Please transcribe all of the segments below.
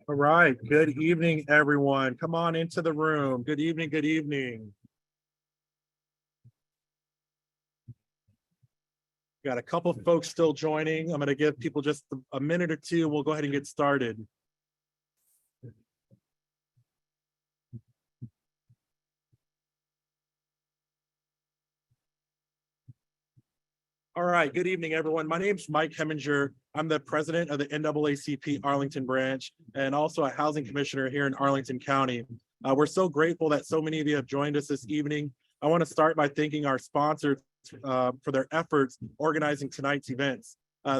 All right, good evening, everyone. Come on into the room. Good evening, good evening. Got a couple of folks still joining. I'm going to give people just a minute or two. We'll go ahead and get started. All right, good evening, everyone. My name is Mike Heminger. I'm the president of the NAACP Arlington Branch and also a housing commissioner here in Arlington County. We're so grateful that so many of you have joined us this evening. I want to start by thanking our sponsors for their efforts organizing tonight's events.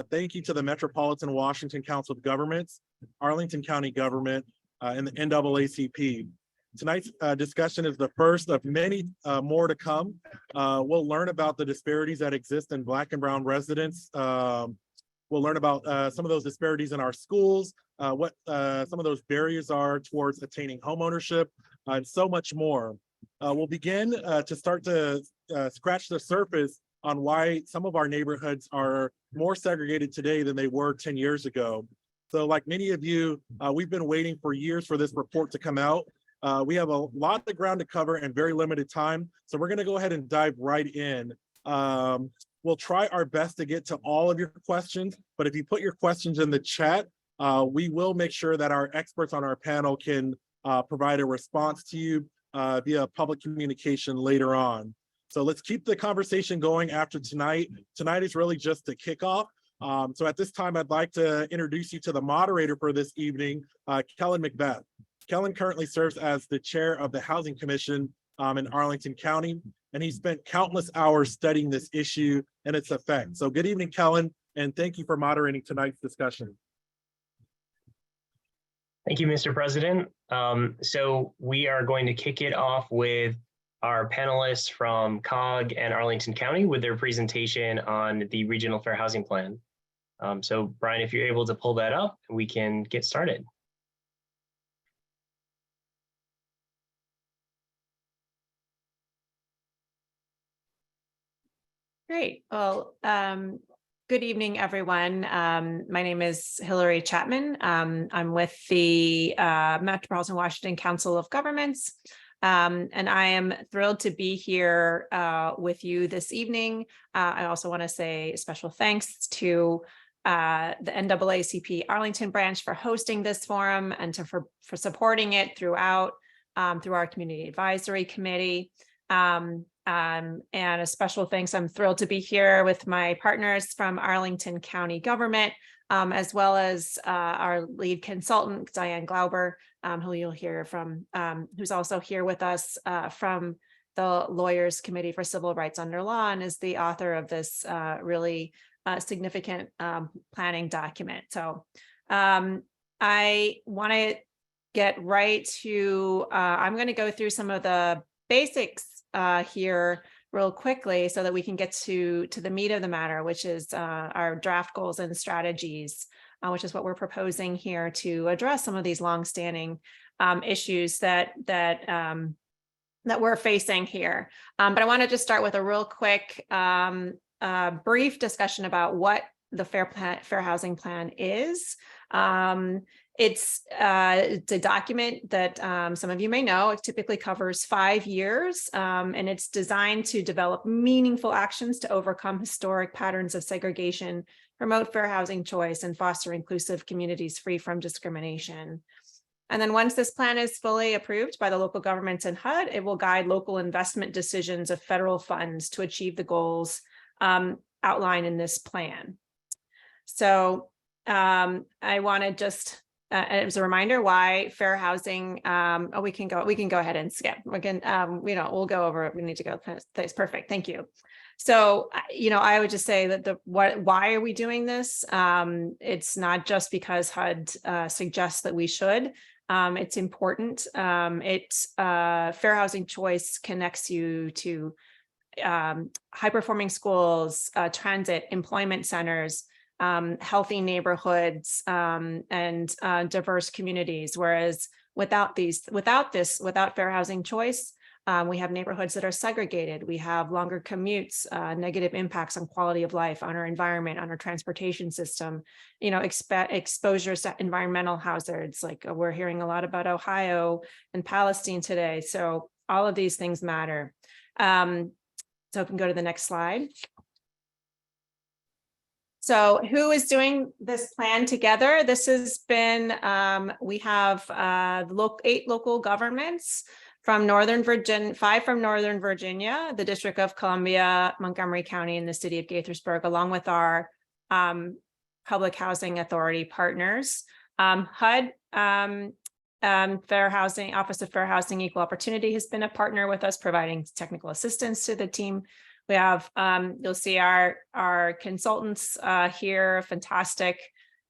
Thank you to the Metropolitan Washington Council of Governments, Arlington County Government, and the NAACP. Tonight's discussion is the first of many more to come. We'll learn about the disparities that exist in Black and Brown residents. We'll learn about some of those disparities in our schools, what some of those barriers are towards attaining homeownership, and so much more. We'll begin to start to scratch the surface on why some of our neighborhoods are more segregated today than they were 10 years ago. So like many of you, we've been waiting for years for this report to come out. We have a lot of ground to cover in very limited time. So we're gonna go ahead and dive right in. We'll try our best to get to all of your questions, but if you put your questions in the chat, we will make sure that our experts on our panel can provide a response to you via public communication later on. So let's keep the conversation going after tonight. Tonight is really just a kickoff. So at this time, I'd like to introduce you to the moderator for this evening, Kellen McBeth. Kellen currently serves as the chair of the Housing Commission in Arlington County, and he spent countless hours studying this issue and its effects. So good evening, Kellen, and thank you for moderating tonight's discussion. Thank you, Mr. President. So we are going to kick it off with our panelists from COG and Arlington County with their presentation on the Regional Fair Housing Plan. So Brian, if you're able to pull that up, we can get started. Great. Well, good evening, everyone. My name is Hilary Chapman. I'm with the Metropolitan Washington Council of Governments, and I am thrilled to be here with you this evening. I also want to say special thanks to the NAACP Arlington Branch for hosting this forum and for supporting it throughout through our Community Advisory Committee. And a special thanks. I'm thrilled to be here with my partners from Arlington County Government, as well as our lead consultant, Diane Glauber, who you'll hear from, who's also here with us from the Lawyers Committee for Civil Rights Under Law and is the author of this really significant planning document. So I want to get right to, I'm going to go through some of the basics here real quickly so that we can get to the meat of the matter, which is our draft goals and strategies, which is what we're proposing here to address some of these longstanding issues that we're facing here. But I want to just start with a real quick brief discussion about what the Fair Housing Plan is. It's a document that some of you may know. It typically covers 5 years, and it's designed to develop meaningful actions to overcome historic patterns of segregation, promote fair housing choice, and foster inclusive communities free from discrimination. And then once this plan is fully approved by the local governments and HUD, it will guide local investment decisions of federal funds to achieve the goals outlined in this plan. So I want to just, as a reminder, why fair housing. We can go ahead and skip. We can, we'll go over it. We need to go. That's perfect. Thank you. So, I would just say that why are we doing this? It's not just because HUD suggests that we should. It's important. Fair housing choice connects you to high-performing schools, transit, employment centers, healthy neighborhoods, and diverse communities. Whereas without fair housing choice, we have neighborhoods that are segregated. We have longer commutes, negative impacts on quality of life, on our environment, on our transportation system, exposures to environmental hazards. Like we're hearing a lot about Ohio and Palestine today. So all of these things matter. So we can go to the next slide. So who is doing this plan together? This has been, we have 8 local governments from Northern Virginia, 5 from Northern Virginia, the District of Columbia, Montgomery County, and the city of Gaithersburg, along with our public housing authority partners. HUD, Fair Housing, Office of Fair Housing, Equal Opportunity has been a partner with us, providing technical assistance to the team. We have, you'll see our consultants here, fantastic,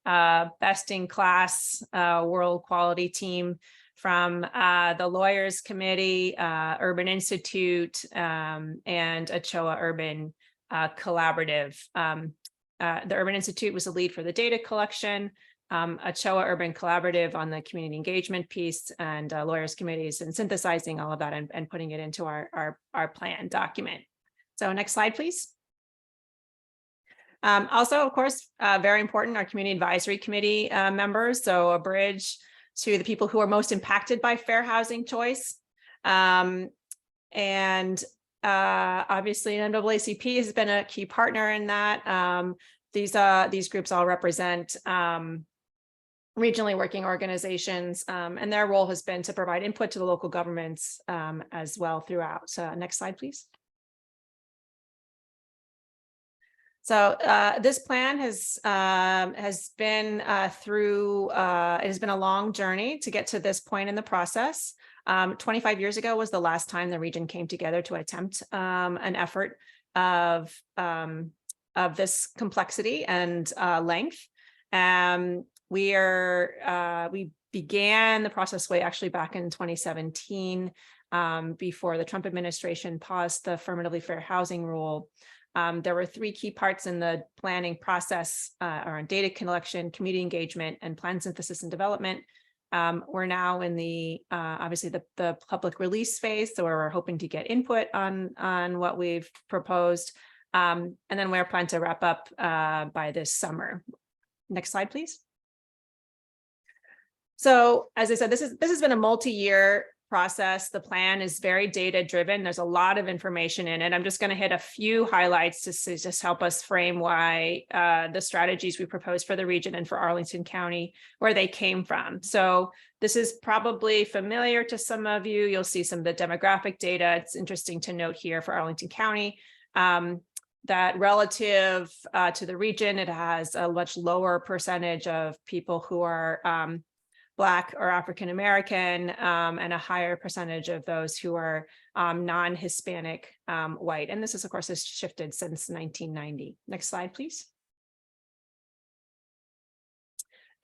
best in class, world quality team from the Lawyers Committee, Urban Institute, and Ochoa Urban Collaborative. The Urban Institute was the lead for the data collection, Ochoa Urban Collaborative on the community engagement piece, and Lawyers Committees, and synthesizing all of that and putting it into our plan document. So next slide, please. Also, of course, very important, our Community Advisory Committee members. So a bridge to the people who are most impacted by fair housing choice. And obviously NAACP has been a key partner in that. These groups all represent regionally working organizations, and their role has been to provide input to the local governments as well throughout. So next slide, please. So this plan has been it has been a long journey to get to this point in the process. 25 years ago was the last time the region came together to attempt an effort of this complexity and length. We began the process way actually back in 2017, before the Trump administration paused the affirmatively fair housing rule. There were 3 key parts in the planning process around data collection, community engagement, and plan synthesis and development. We're now in the obviously the public release phase, so we're hoping to get input on what we've proposed, and then we're planning to wrap up by this summer. Next slide, please. So as I said, this has been a multi-year process. The plan is very data driven. There's a lot of information in it. I'm just going to hit a few highlights to just help us frame why the strategies we propose for the region and for Arlington County, where they came from. So this is probably familiar to some of you. You'll see some of the demographic data. It's interesting to note here for Arlington County that relative to the region, it has a much lower percentage of people who are Black or African-American, and a higher percentage of those who are non-Hispanic white. And this is, of course, has shifted since 1990. Next slide, please.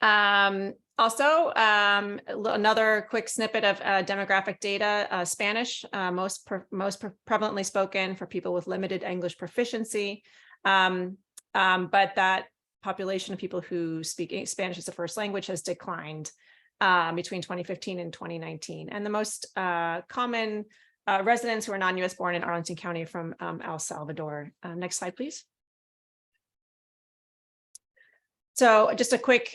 Also, another quick snippet of demographic data, Spanish, most prevalently spoken for people with limited English proficiency. But that population of people who speak Spanish as a first language has declined between 2015 and 2019. And the most common residents who are non-US born in Arlington County are from El Salvador. Next slide, please. So just a quick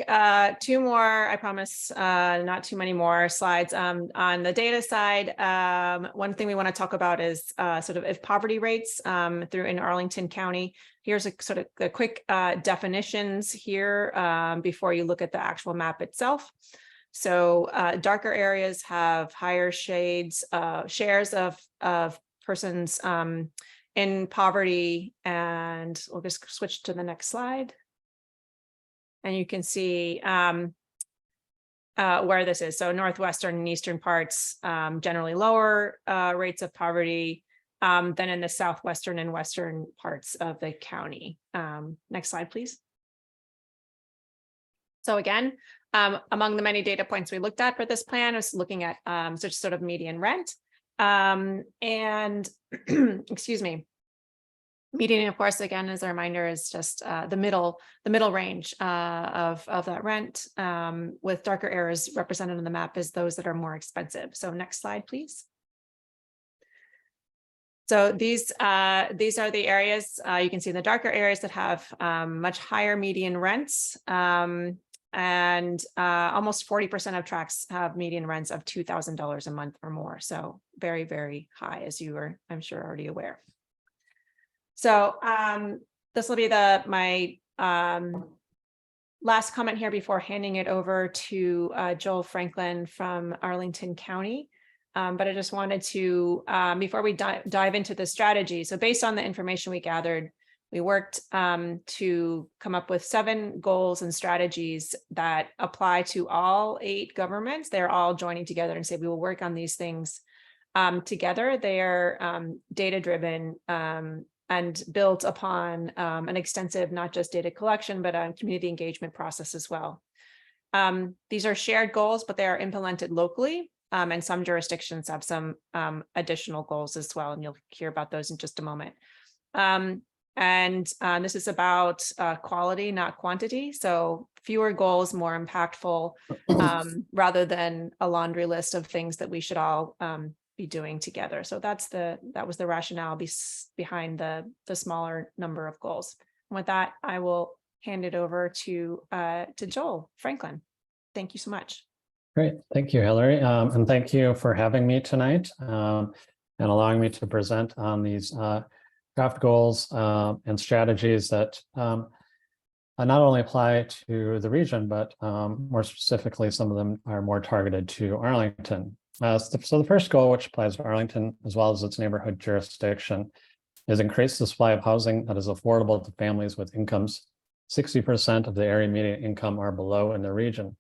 two more, I promise, not too many more slides. On the data side, one thing we want to talk about is sort of if poverty rates through in Arlington County. Here's a sort of the quick definitions here before you look at the actual map itself. So darker areas have higher shares of persons in poverty, and we'll just switch to the next slide. And you can see where this is. So northwestern and eastern parts, generally lower rates of poverty than in the southwestern and western parts of the county. Next slide, please. So again, among the many data points we looked at for this plan was looking at such sort of median rent. And excuse me. Median, of course, again, as a reminder, is just the middle range of that rent, with darker areas represented on the map as those that are more expensive. So next slide, please. So these are the areas you can see the darker areas that have much higher median rents, and almost 40% of tracts have median rents of $2,000 a month or more. So very, very high, as you are, I'm sure, already aware. So this will be my last comment here before handing it over to Joel Franklin from Arlington County. But I just wanted to, before we dive into the strategy, so based on the information we gathered, we worked to come up with 7 goals and strategies that apply to all 8 governments. They're all joining together and say we will work on these things together. They are data-driven and built upon an extensive, not just data collection, but a community engagement process as well. These are shared goals, but they are implemented locally, and some jurisdictions have some additional goals as well, and you'll hear about those in just a moment. This is about quality, not quantity. So fewer goals, more impactful, rather than a laundry list of things that we should all be doing together. So that was the rationale behind the smaller number of goals. And with that, I will hand it over to Joel Franklin. Thank you so much. Great, thank you, Hilary, and thank you for having me tonight and allowing me to present on these draft goals and strategies that not only apply to the region, but more specifically, some of them are more targeted to Arlington. So the first goal, which applies to Arlington as well as its neighborhood jurisdiction, is increase the supply of housing that is affordable to families with incomes 60% of the area median income or below in the region,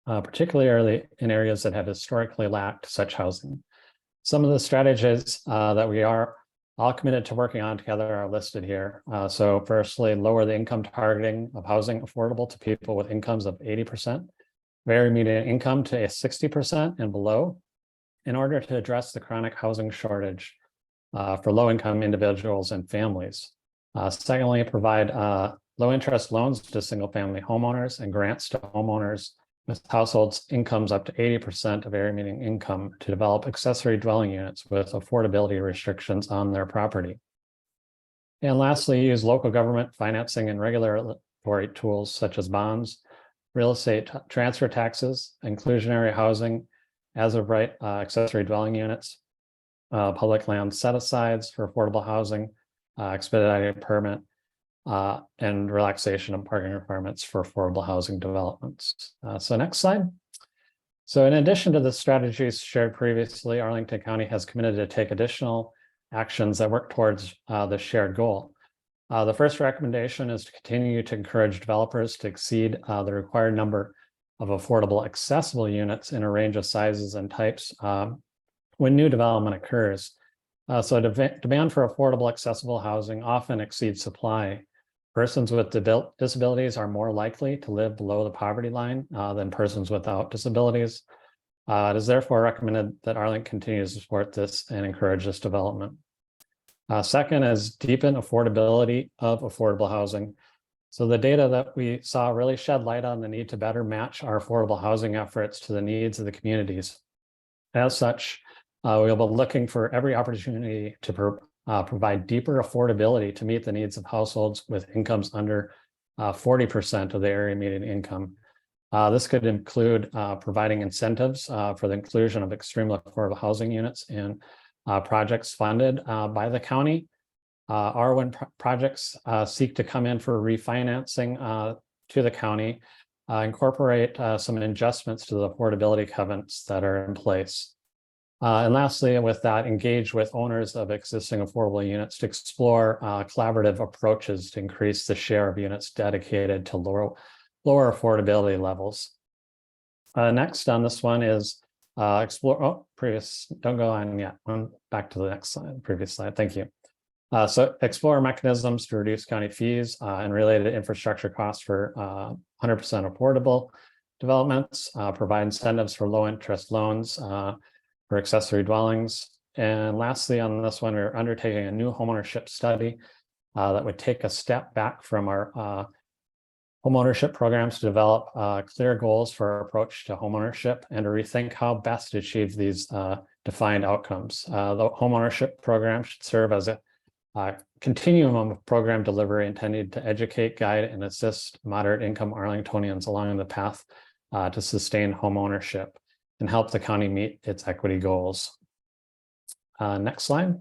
particularly in areas that have historically lacked such housing. Some of the strategies that we are all committed to working on together are listed here. So firstly, lower the income targeting of housing affordable to people with incomes of 80%, area median income to 60% and below, in order to address the chronic housing shortage for low-income individuals and families. Secondly, provide low-interest loans to single-family homeowners and grants to homeowners with households' incomes up to 80% of area median income to develop accessory dwelling units with affordability restrictions on their property. And lastly, use local government financing and regulatory tools such as bonds, real estate transfer taxes, inclusionary housing, as of right accessory dwelling units, public land set-asides for affordable housing, expedited permit, and relaxation of parking requirements for affordable housing developments. So next slide. So in addition to the strategies shared previously, Arlington County has committed to take additional actions that work towards the shared goal. The first recommendation is to continue to encourage developers to exceed the required number of affordable accessible units in a range of sizes and types when new development occurs. So demand for affordable accessible housing often exceeds supply Persons with disabilities are more likely to live below the poverty line than persons without disabilities. It is therefore recommended that Arlington continues to support this and encourage this development. Second is deepen affordability of affordable housing. So the data that we saw really shed light on the need to better match our affordable housing efforts to the needs of the communities. As such, we'll be looking for every opportunity to provide deeper affordability to meet the needs of households with incomes under 40% of the area median income. This could include providing incentives for the inclusion of extremely affordable housing units in projects funded by the county. R1 projects seek to come in for refinancing to the county, incorporate some adjustments to the affordability covenants that are in place. And lastly, with that, engage with owners of existing affordable units to explore collaborative approaches to increase the share of units dedicated to lower affordability levels. Next on this one is explore, don't go on yet, back to the next slide, previous slide, thank you. So explore mechanisms to reduce county fees and related infrastructure costs for 100% affordable developments, provide incentives for low interest loans for accessory dwellings. And lastly, on this one, we're undertaking a new homeownership study that would take a step back from our homeownership programs to develop clear goals for our approach to homeownership and to rethink how best to achieve these defined outcomes. The homeownership program should serve as a continuum of program delivery intended to educate, guide, and assist moderate income Arlingtonians along the path to sustain homeownership and help the county meet its equity goals. Next slide.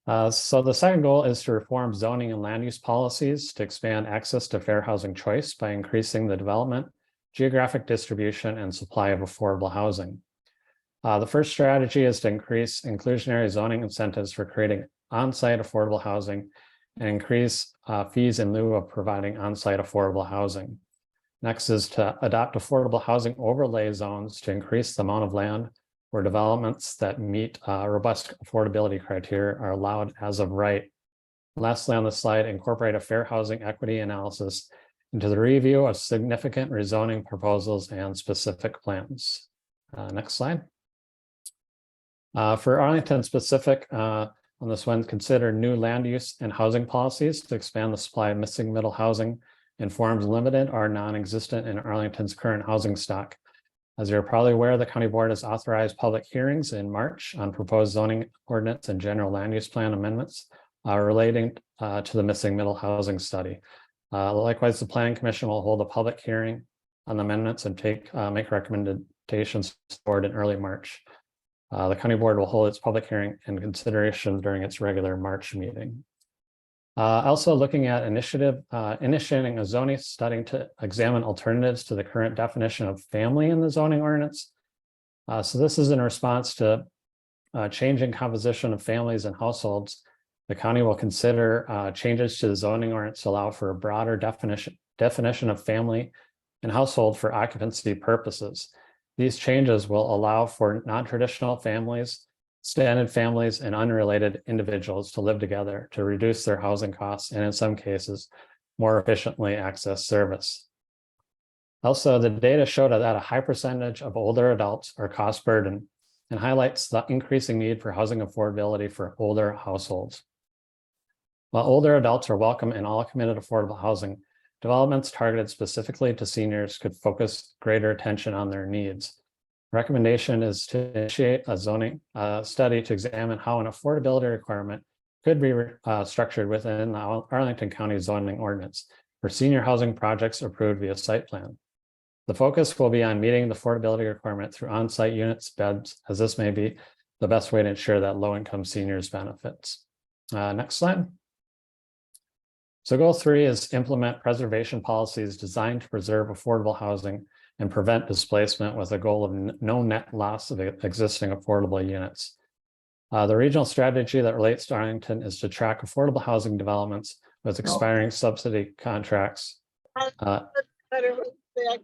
So the second goal is to reform zoning and land use policies to expand access to fair housing choice by increasing the development, geographic distribution, and supply of affordable housing. The first strategy is to increase inclusionary zoning incentives for creating on-site affordable housing and increase fees in lieu of providing on-site affordable housing. Next is to adopt affordable housing overlay zones to increase the amount of land where developments that meet robust affordability criteria are allowed as of right. Lastly, on the slide, incorporate a fair housing equity analysis into the review of significant rezoning proposals and specific plans. Next slide. For Arlington specific, on this one, consider new land use and housing policies to expand the supply of missing middle housing in forms limited or non-existent in Arlington's current housing stock. As you're probably aware, the county board has authorized public hearings in March on proposed zoning ordinance and general land use plan amendments relating to the missing middle housing study. Likewise, the planning commission will hold a public hearing on the amendments and make recommendations to the board in early March. The county board will hold its public hearing and consideration during its regular March meeting. Also looking at initiating a zoning study to examine alternatives to the current definition of family in the zoning ordinance. So this is in response to changing composition of families and households. The county will consider changes to the zoning ordinance to allow for a broader definition of family and household for occupancy purposes. These changes will allow for non-traditional families, extended families, and unrelated individuals to live together to reduce their housing costs and in some cases, more efficiently access service. Also, the data showed that a high percentage of older adults are cost burdened and highlights the increasing need for housing affordability for older households. While older adults are welcome in all committed affordable housing, developments targeted specifically to seniors could focus greater attention on their needs. Recommendation is to initiate a zoning study to examine how an affordability requirement could be structured within the Arlington County zoning ordinance for senior housing projects approved via site plan. The focus will be on meeting the affordability requirement through on-site units, beds, as this may be the best way to ensure that low-income seniors benefits. Next slide. So goal 3 is implement preservation policies designed to preserve affordable housing and prevent displacement with a goal of no net loss of existing affordable units. The regional strategy that relates to Arlington is to track affordable housing developments with expiring subsidy contracts. I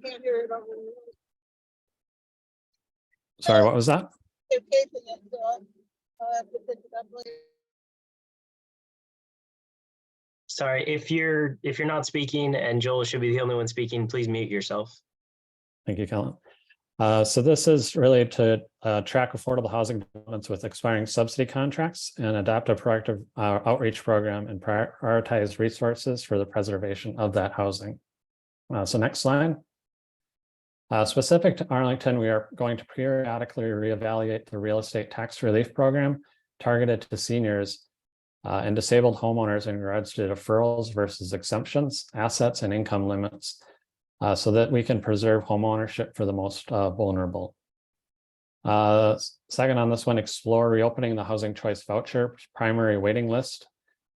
can't hear it over Sorry, what was that? They're taping it, so I have to pick it up later. Sorry, if you're not speaking and Joel should be the only one speaking, please mute yourself. Thank you, Colin. So this is really to track affordable housing developments with expiring subsidy contracts and adopt a proactive outreach program and prioritize resources for the preservation of that housing. So next slide. Specific to Arlington, we are going to periodically reevaluate the real estate tax relief program targeted to seniors and disabled homeowners in regards to deferrals versus exemptions, assets, and income limits, so that we can preserve homeownership for the most vulnerable. Second on this one, explore reopening the housing choice voucher primary waiting list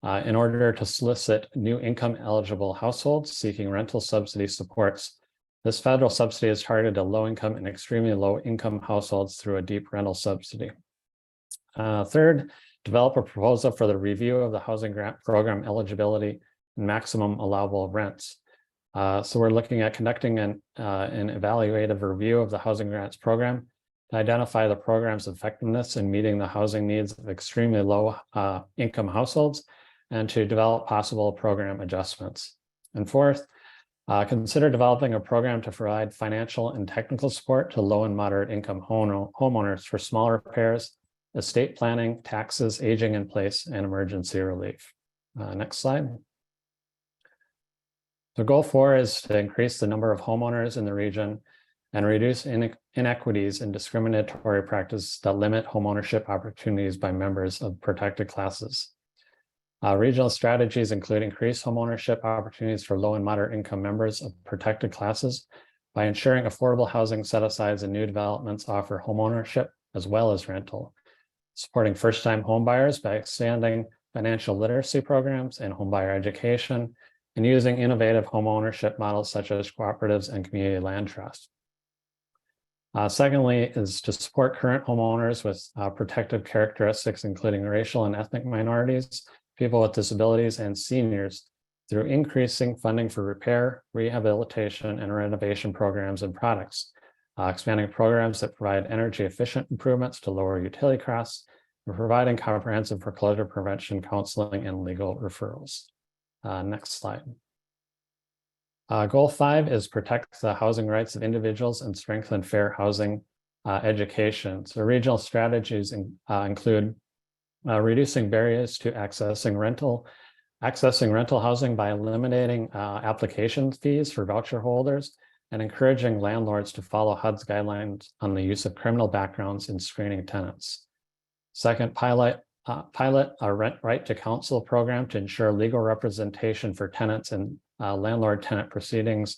in order to solicit new income eligible households seeking rental subsidy supports. This federal subsidy is targeted to low income and extremely low income households through a deep rental subsidy. Third, develop a proposal for the review of the housing grant program eligibility and maximum allowable rents. So we're looking at conducting an evaluative review of the housing grants program to identify the program's effectiveness in meeting the housing needs of extremely low income households and to develop possible program adjustments. And fourth, consider developing a program to provide financial and technical support to low and moderate income homeowners for small repairs, estate planning, taxes, aging in place, and emergency relief. Next slide. So goal 4 is to increase the number of homeowners in the region and reduce inequities and discriminatory practices that limit homeownership opportunities by members of protected classes. Regional strategies include increased homeownership opportunities for low and moderate income members of protected classes by ensuring affordable housing set-asides and new developments offer homeownership as well as rental, supporting first-time homebuyers by expanding financial literacy programs and homebuyer education, and using innovative homeownership models such as cooperatives and community land trusts. Secondly, is to support current homeowners with protective characteristics, including racial and ethnic minorities, people with disabilities, and seniors through increasing funding for repair, rehabilitation, and renovation programs and products, expanding programs that provide energy efficient improvements to lower utility costs, and providing comprehensive foreclosure prevention, counseling, and legal referrals. Next slide. Goal 5 is protect the housing rights of individuals and strengthen fair housing education. So regional strategies include reducing barriers to accessing rental housing by eliminating application fees for voucher holders and encouraging landlords to follow HUD's guidelines on the use of criminal backgrounds in screening tenants. Second, pilot a rent right to counsel program to ensure legal representation for tenants in landlord-tenant proceedings.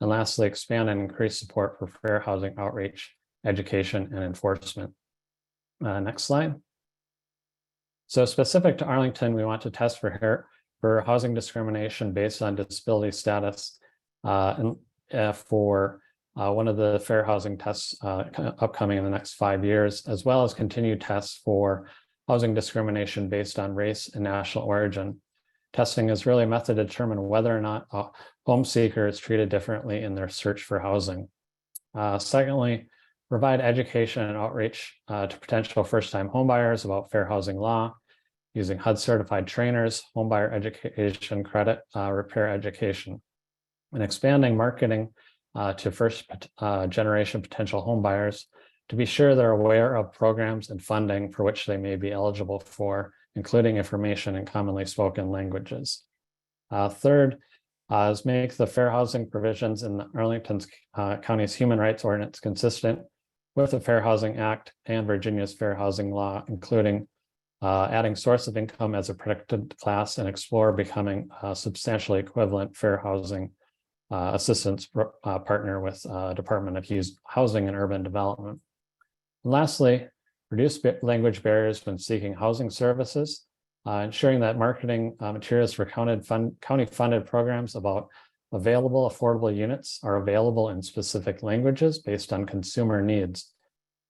And lastly, expand and increase support for fair housing outreach, education, and enforcement. Next slide. So specific to Arlington, we want to test for housing discrimination based on disability status for one of the fair housing tests upcoming in the next 5 years, as well as continued tests for housing discrimination based on race and national origin. Testing is really a method to determine whether or not a home seeker is treated differently in their search for housing. Secondly, provide education and outreach to potential first-time homebuyers about fair housing law, using HUD certified trainers, homebuyer education credit, repair education, and expanding marketing to first generation potential homebuyers to be sure they're aware of programs and funding for which they may be eligible for, including information in commonly spoken languages. Third is make the fair housing provisions in the Arlington County's Human Rights Ordinance consistent with the Fair Housing Act and Virginia's Fair Housing Law, including adding source of income as a protected class and explore becoming a substantially equivalent fair housing assistance partner with Department of Housing and Urban Development. And lastly, reduce language barriers when seeking housing services, ensuring that marketing materials for county-funded programs about available affordable units are available in specific languages based on consumer needs.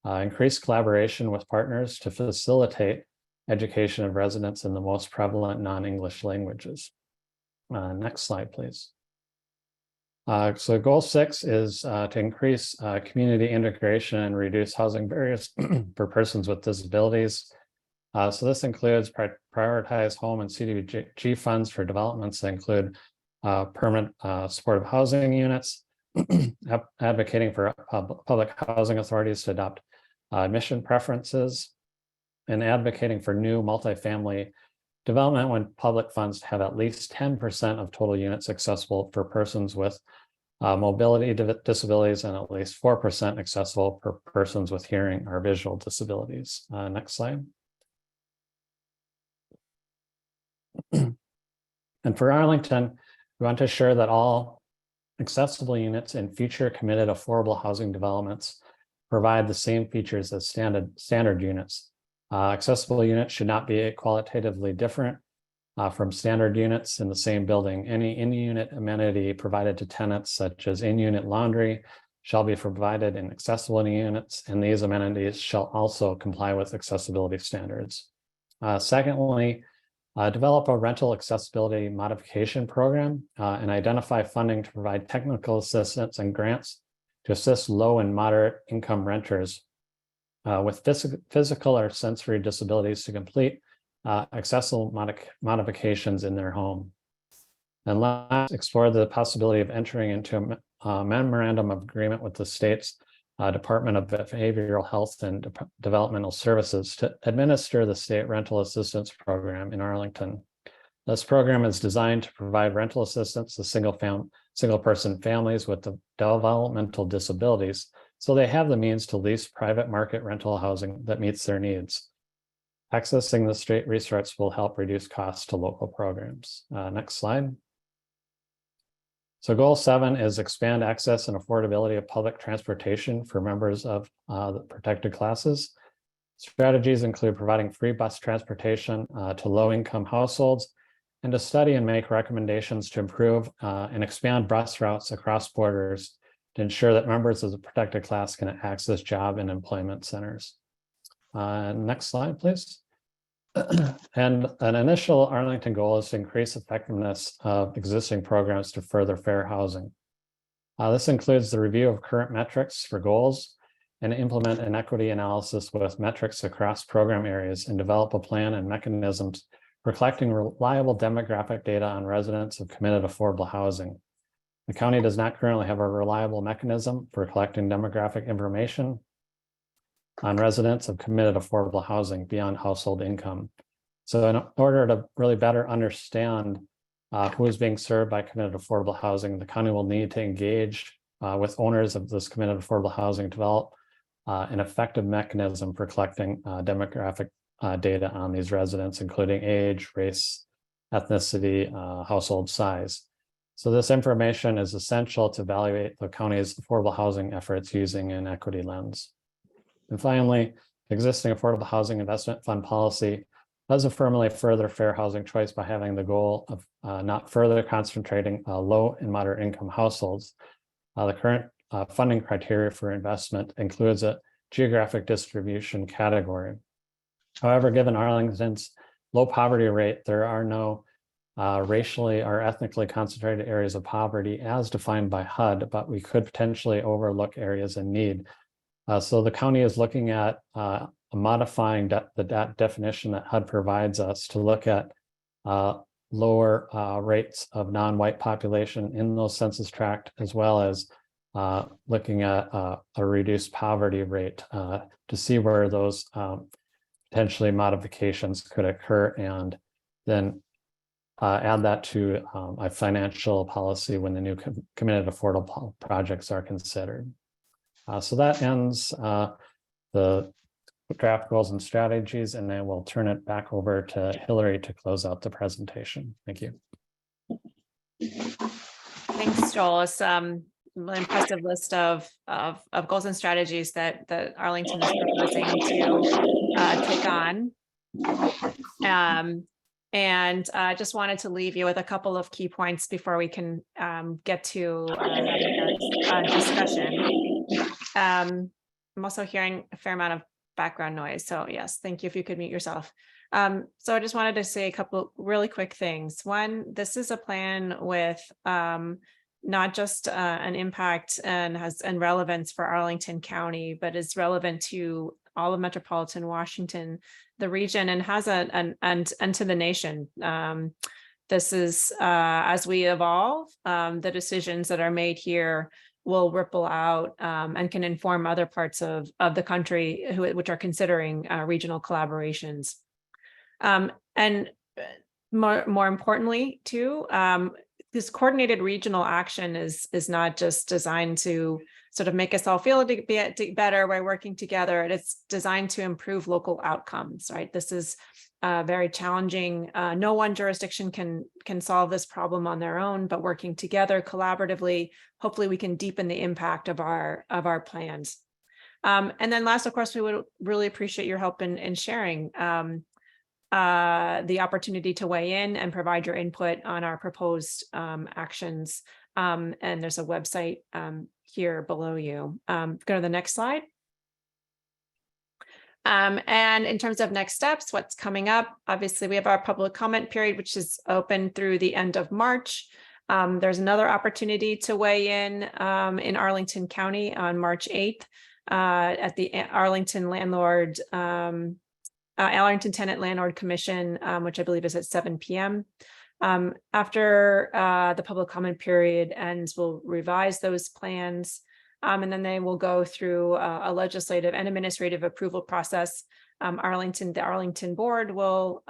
Increase collaboration with partners to facilitate education of residents in the most prevalent non-English languages. Next slide, please. So goal 6 is to increase community integration and reduce housing barriers for persons with disabilities. So this includes prioritize home and CDBG funds for developments that include permanent supportive housing units, advocating for public housing authorities to adopt admission preferences, and advocating for new multifamily development when public funds have at least 10% of total units accessible for persons with mobility disabilities and at least 4% accessible for persons with hearing or visual disabilities. Next slide. And for Arlington, we want to assure that all accessible units in future committed affordable housing developments provide the same features as standard units. Accessible units should not be qualitatively different from standard units in the same building. Any in-unit amenity provided to tenants, such as in-unit laundry, shall be provided in accessible units, and these amenities shall also comply with accessibility standards. Secondly, develop a rental accessibility modification program and identify funding to provide technical assistance and grants to assist low and moderate income renters with physical or sensory disabilities to complete accessible modifications in their home. And last, explore the possibility of entering into a memorandum of agreement with the state's Department of Behavioral Health and Developmental Services to administer the state rental assistance program in Arlington. This program is designed to provide rental assistance to single-person families with developmental disabilities, so they have the means to lease private market rental housing that meets their needs. Accessing the state resource will help reduce costs to local programs. Next slide. So goal 7 is expand access and affordability of public transportation for members of the protected classes. Strategies include providing free bus transportation to low-income households and to study and make recommendations to improve and expand bus routes across borders to ensure that members of the protected class can access job and employment centers. Next slide, please. And an initial Arlington goal is to increase effectiveness of existing programs to further fair housing. This includes the review of current metrics for goals and implement an equity analysis with metrics across program areas and develop a plan and mechanisms for collecting reliable demographic data on residents of committed affordable housing. The county does not currently have a reliable mechanism for collecting demographic information on residents of committed affordable housing beyond household income. So in order to really better understand who is being served by committed affordable housing, the county will need to engage with owners of this committed affordable housing, develop an effective mechanism for collecting demographic data on these residents, including age, race, ethnicity, household size. So this information is essential to evaluate the county's affordable housing efforts using an equity lens. And finally, existing affordable housing investment fund policy does affirmly further fair housing choice by having the goal of not further concentrating low and moderate income households. The current funding criteria for investment includes a geographic distribution category. However, given Arlington's low poverty rate, there are no racially or ethnically concentrated areas of poverty as defined by HUD, but we could potentially overlook areas in need. So the county is looking at modifying that definition that HUD provides us to look at lower rates of non-white population in those census tracts, as well as looking at a reduced poverty rate to see where those potentially modifications could occur, and then add that to a financial policy when the new committed affordable projects are considered. So that ends the draft goals and strategies, and then we'll turn it back over to Hilary to close out the presentation. Thank you. Thanks, Joel. It's an impressive list of goals and strategies that Arlington is proposing to take on. And I just wanted to leave you with a couple of key points before we can get to our discussion. I'm also hearing a fair amount of background noise. So yes, thank you if you could mute yourself. So I just wanted to say a couple really quick things. One, this is a plan with not just an impact and relevance for Arlington County, but is relevant to all of Metropolitan Washington the region and has and to the nation. This is as we evolve, the decisions that are made here will ripple out and can inform other parts of the country which are considering regional collaborations. And more importantly, too, this coordinated regional action is not just designed to sort of make us all feel better by working together. It's designed to improve local outcomes, right? This is very challenging. No one jurisdiction can solve this problem on their own, but working together collaboratively, hopefully we can deepen the impact of our plans. And then last, of course, we would really appreciate your help in sharing the opportunity to weigh in and provide your input on our proposed actions. And there's a website here below you. Go to the next slide. And in terms of next steps, what's coming up, obviously we have our public comment period, which is open through the end of March. There's another opportunity to weigh in Arlington County on March 8th at the Arlington Arlington Tenant Landlord Commission, which I believe is at 7 p.m. After the public comment period ends, we'll revise those plans. And then they will go through a legislative and administrative approval process. The Arlington board will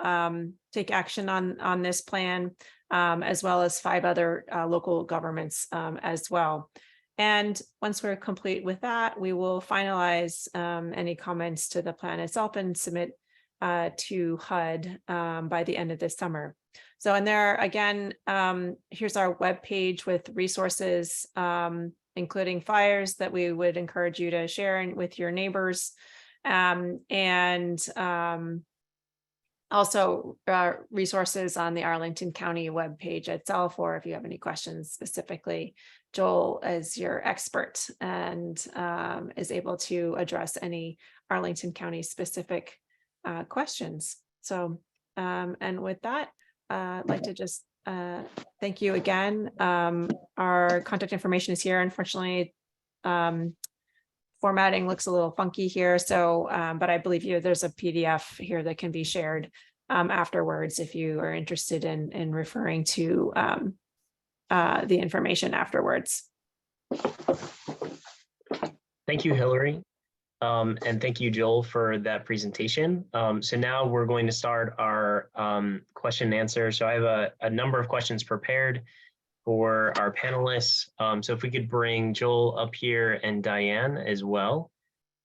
take action on this plan, as well as 5 other local governments as well. And once we're complete with that, we will finalize any comments to the plan itself and submit to HUD by the end of this summer. So, and there again, here's our webpage with resources, including flyers that we would encourage you to share with your neighbors, and also resources on the Arlington County webpage itself, or if you have any questions specifically, Joel is your expert and is able to address any Arlington County specific questions. So, and with that, I'd like to just thank you again. Our contact information is here. Unfortunately, formatting looks a little funky here. So, but I believe there's a PDF here that can be shared afterwards if you are interested in referring to the information afterwards. Thank you, Hilary. And thank you, Joel, for that presentation. So now we're going to start our question and answer. So I have a number of questions prepared for our panelists. So if we could bring Joel up here and Diane as well,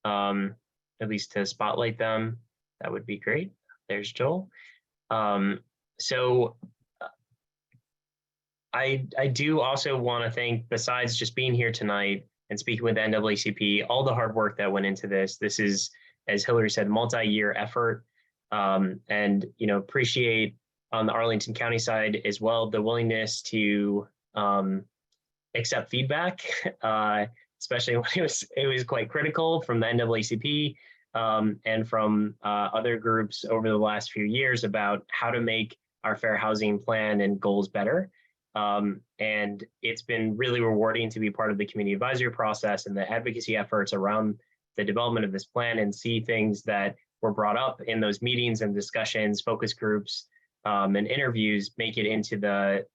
at least to spotlight them, that would be great. There's Joel. So I do also want to thank, besides just being here tonight and speaking with the NAACP, all the hard work that went into this. This is, as Hilary said, multi-year effort, and appreciate on the Arlington County side as well the willingness to accept feedback, especially when it was quite critical from the NAACP and from other groups over the last few years about how to make our fair housing plan and goals better. And it's been really rewarding to be part of the community advisory process and the advocacy efforts around the development of this plan and see things that were brought up in those meetings and discussions, focus groups, and interviews make it into the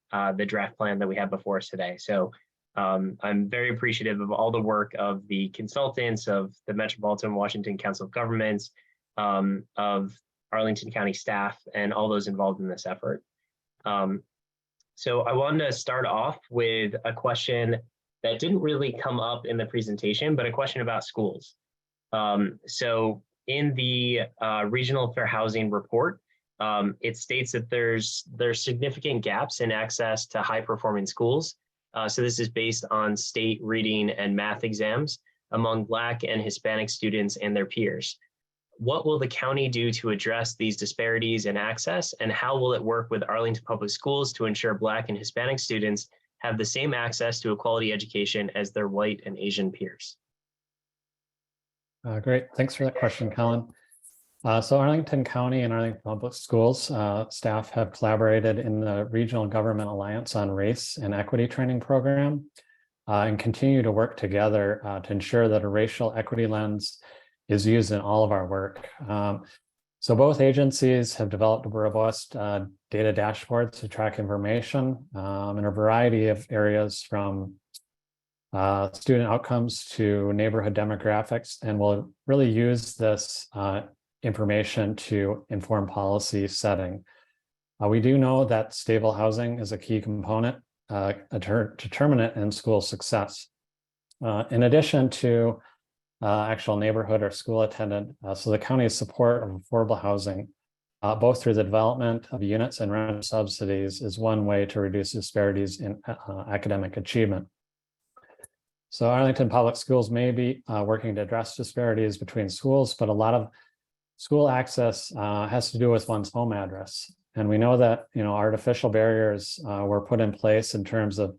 draft plan that we have before us today. So I'm very appreciative of all the work of the consultants, of the Metropolitan Washington Council of Governments, of Arlington County staff, and all those involved in this effort. So I wanted to start off with a question that didn't really come up in the presentation, but a question about schools. So in the Regional Fair Housing Report, it states that there's significant gaps in access to high-performing schools. So this is based on state reading and math exams among Black and Hispanic students and their peers. What will the county do to address these disparities in access, and how will it work with Arlington Public Schools to ensure Black and Hispanic students have the same access to a quality education as their white and Asian peers? Great, thanks for that question, Colin. So Arlington County and Arlington Public Schools staff have collaborated in the Regional Government Alliance on Race and Equity Training Program and continue to work together to ensure that a racial equity lens is used in all of our work. So both agencies have developed robust data dashboards to track information in a variety of areas, from student outcomes to neighborhood demographics, and will really use this information to inform policy setting. We do know that stable housing is a key component, a determinant in school success. In addition to actual neighborhood or school attendant, so the county's support of affordable housing, both through the development of units and rent subsidies, is one way to reduce disparities in academic achievement. So Arlington Public Schools may be working to address disparities between schools, but a lot of school access has to do with one's home address. And we know that, artificial barriers were put in place in terms of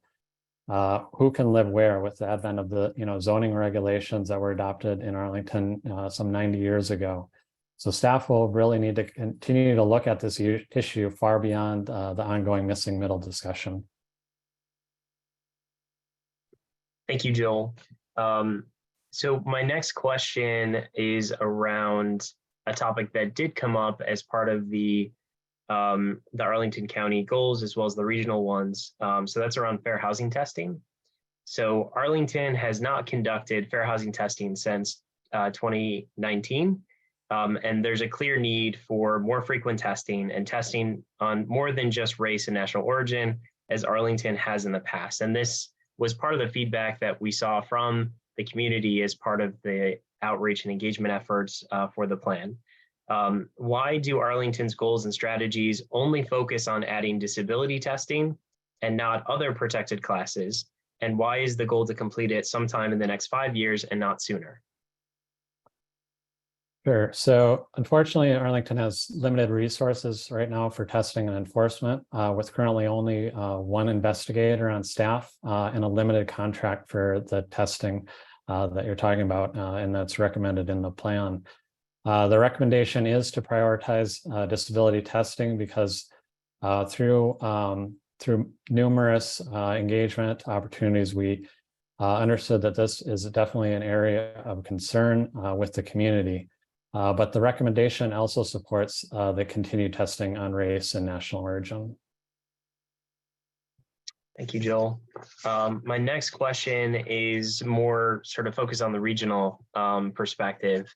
who can live where with the advent of the, zoning regulations that were adopted in Arlington some 90 years ago. So staff will really need to continue to look at this issue far beyond the ongoing missing middle discussion. Thank you, Joel. So my next question is around a topic that did come up as part of the Arlington County goals, as well as the regional ones. So that's around fair housing testing. So Arlington has not conducted fair housing testing since 2019. And there's a clear need for more frequent testing and testing on more than just race and national origin, as Arlington has in the past. And this was part of the feedback that we saw from the community as part of the outreach and engagement efforts for the plan. Why do Arlington's goals and strategies only focus on adding disability testing and not other protected classes? And why is the goal to complete it sometime in the next 5 years and not sooner? Sure. So unfortunately, Arlington has limited resources right now for testing and enforcement, with currently only one investigator on staff and a limited contract for the testing that you're talking about, and that's recommended in the plan. The recommendation is to prioritize disability testing because through numerous engagement opportunities, we understood that this is definitely an area of concern with the community. But the recommendation also supports the continued testing on race and national origin. Thank you, Joel. My next question is more sort of focused on the regional perspective.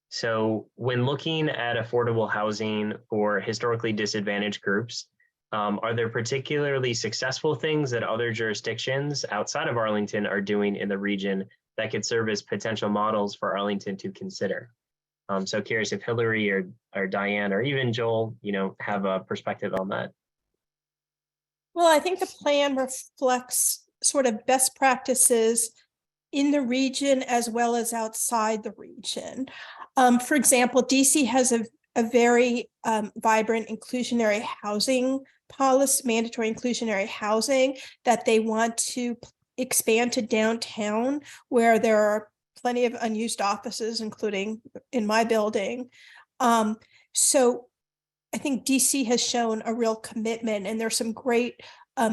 So when looking at affordable housing for historically disadvantaged groups, are there particularly successful things that other jurisdictions outside of Arlington are doing in the region that could serve as potential models for Arlington to consider? So curious if Hilary or Diane or even Joel, have a perspective on that. Well, I think the plan reflects sort of best practices in the region as well as outside the region. For example, DC has a very vibrant inclusionary housing policy, mandatory inclusionary housing that they want to expand to downtown, where there are plenty of unused offices, including in my building. So I think DC has shown a real commitment, and there's some great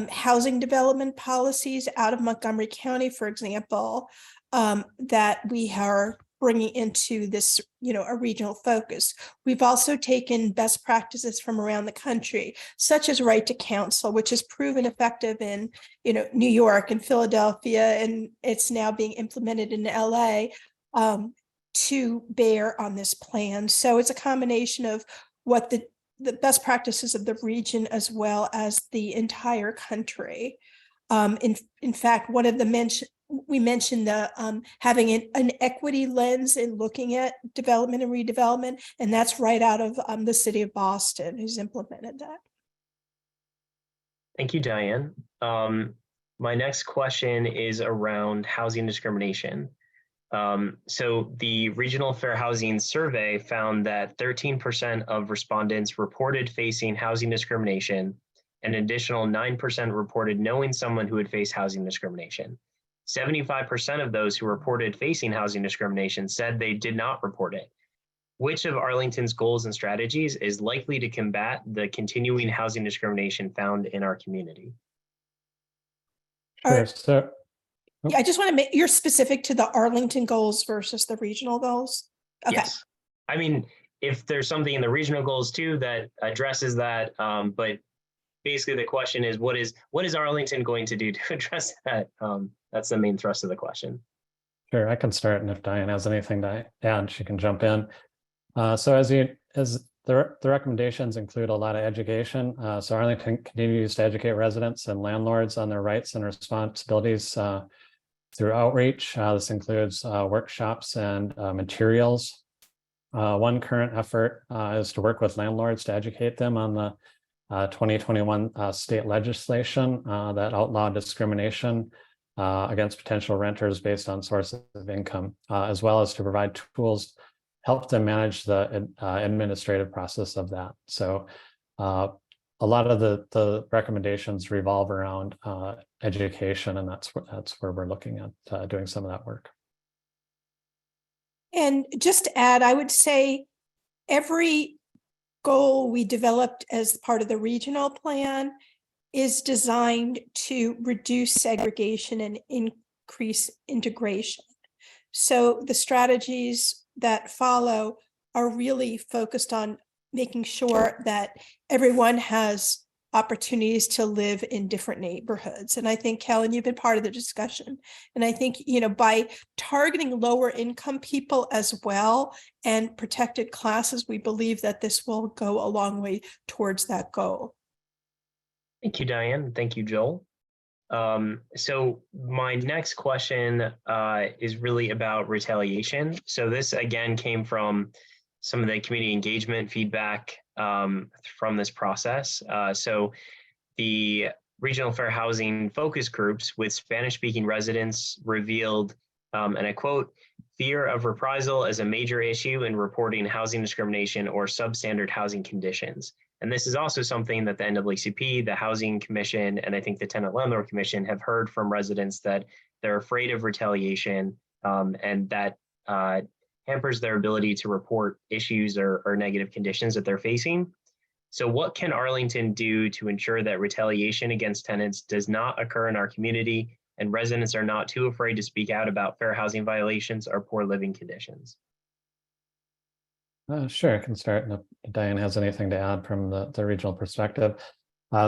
housing development policies out of Montgomery County, for example, that we are bringing into this, a regional focus. We've also taken best practices from around the country, such as right to counsel, which has proven effective in, New York and Philadelphia, and it's now being implemented in LA to bear on this plan. So it's a combination of what the best practices of the region as well as the entire country. In fact, one of the we mentioned the having an equity lens in looking at development and redevelopment, and that's right out of the city of Boston, who's implemented that. Thank you, Diane. My next question is around housing discrimination. So the Regional Fair Housing Survey found that 13% of respondents reported facing housing discrimination, and an additional 9% reported knowing someone who would face housing discrimination. 75% of those who reported facing housing discrimination said they did not report it. Which of Arlington's goals and strategies is likely to combat the continuing housing discrimination found in our community? Sure. So Yeah, I just want to make, you're specific to the Arlington goals versus the regional goals. Okay. Yes. I mean, if there's something in the regional goals too that addresses that, but basically the question is, what is Arlington going to do to address that? That's the main thrust of the question. Sure, I can start, and if Diane has anything to add, she can jump in. So as the recommendations include a lot of education. So Arlington continues to educate residents and landlords on their rights and responsibilities through outreach. This includes workshops and materials. One current effort is to work with landlords to educate them on the 2021 state legislation that outlawed discrimination against potential renters based on sources of income, as well as to provide tools help them manage the administrative process of that. So a lot of the recommendations revolve around education, and that's where we're looking at doing some of that work. And just to add, I would say every goal we developed as part of the regional plan is designed to reduce segregation and increase integration. So the strategies that follow are really focused on making sure that everyone has opportunities to live in different neighborhoods. And I think, Kellen, you've been part of the discussion. And I think, by targeting lower income people as well and protected classes, we believe that this will go a long way towards that goal. Thank you, Diane. Thank you, Joel. So my next question is really about retaliation. So this again came from some of the community engagement feedback from this process. So the regional fair housing focus groups with Spanish-speaking residents revealed, and I quote, "fear of reprisal as a major issue in reporting housing discrimination or substandard housing conditions." And this is also something that the NAACP, the Housing Commission, and I think the Tenant Landlord Commission have heard from residents, that they're afraid of retaliation, and that hampers their ability to report issues or negative conditions that they're facing. So what can Arlington do to ensure that retaliation against tenants does not occur in our community and residents are not too afraid to speak out about fair housing violations or poor living conditions? Sure, I can start, and if Diane has anything to add from the regional perspective.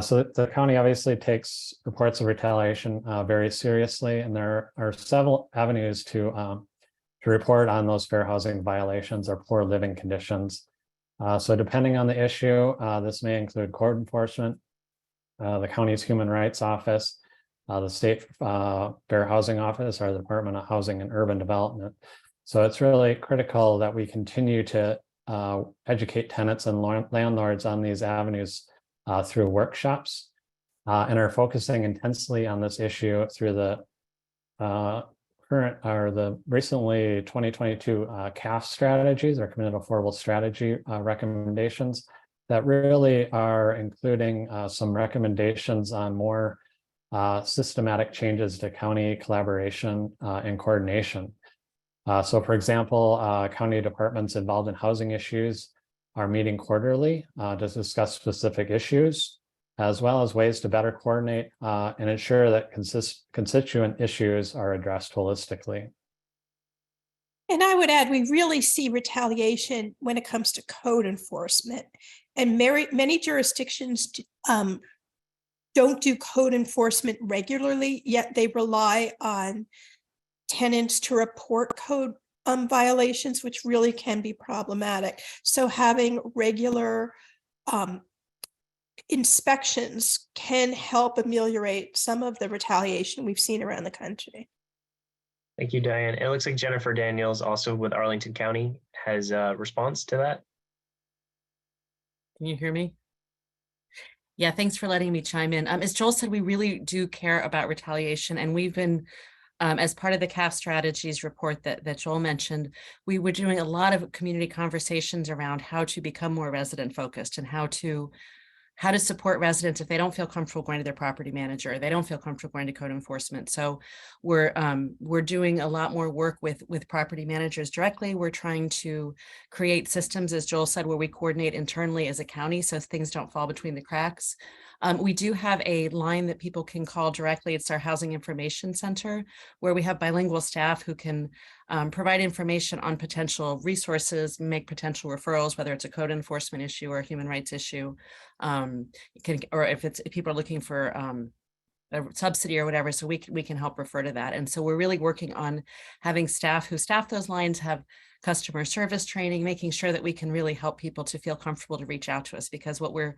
So the county obviously takes reports of retaliation very seriously, and there are several avenues to report on those fair housing violations or poor living conditions. So depending on the issue, this may include court enforcement, the county's Human Rights Office, the State Fair Housing Office, or the Department of Housing and Urban Development. So it's really critical that we continue to educate tenants and landlords on these avenues through workshops, and are focusing intensely on this issue through the recently 2022 CAF strategies, or Community Affordable Strategy recommendations, that really are including some recommendations on more systematic changes to county collaboration and coordination. So for example, county departments involved in housing issues are meeting quarterly to discuss specific issues, as well as ways to better coordinate and ensure that constituent issues are addressed holistically. And I would add, we really see retaliation when it comes to code enforcement. And many jurisdictions don't do code enforcement regularly, yet they rely on tenants to report code violations, which really can be problematic. So having regular inspections can help ameliorate some of the retaliation we've seen around the country. Thank you, Diane. It looks like Jennifer Daniels, also with Arlington County, has a response to that. Can you hear me? Yeah, thanks for letting me chime in. As Joel said, we really do care about retaliation, and we've been, as part of the CAF strategies report that Joel mentioned, we were doing a lot of community conversations around how to become more resident focused and how to support residents if they don't feel comfortable going to their property manager, or they don't feel comfortable going to code enforcement. So we're doing a lot more work with property managers directly. We're trying to create systems, as Joel said, where we coordinate internally as a county so things don't fall between the cracks. We do have a line that people can call directly. It's our Housing Information Center, where we have bilingual staff who can provide information on potential resources, make potential referrals, whether it's a code enforcement issue or a human rights issue, or if people are looking for a subsidy or whatever, so we can help refer to that. And so we're really working on having staff who staff those lines, have customer service training, making sure that we can really help people to feel comfortable to reach out to us, because what we're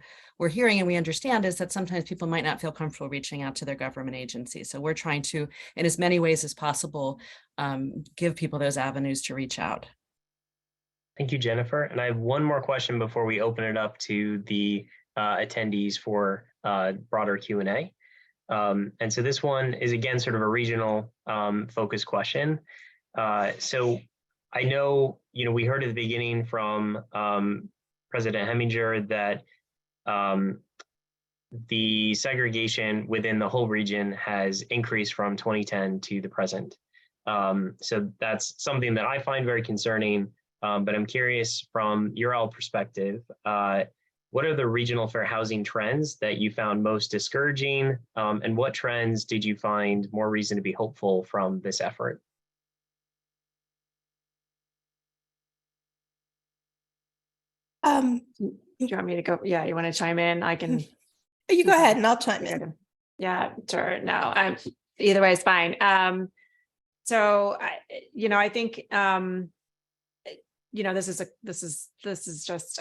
hearing and we understand is that sometimes people might not feel comfortable reaching out to their government agency. So we're trying to, in as many ways as possible, give people those avenues to reach out. Thank you, Jennifer. And I have one more question before we open it up to the attendees for broader Q&A. And so this one is, again, sort of a regional focus question. So I know, we heard at the beginning from President Heminger that the segregation within the whole region has increased from 2010 to the present. So that's something that I find very concerning, but I'm curious from your all perspective, what are the regional fair housing trends that you found most discouraging, and what trends did you find more reason to be hopeful from this effort? Do you want me to go? Yeah, you want to chime in? I can. You go ahead and I'll chime in. Yeah, sure. No, either way is fine. So I think this is just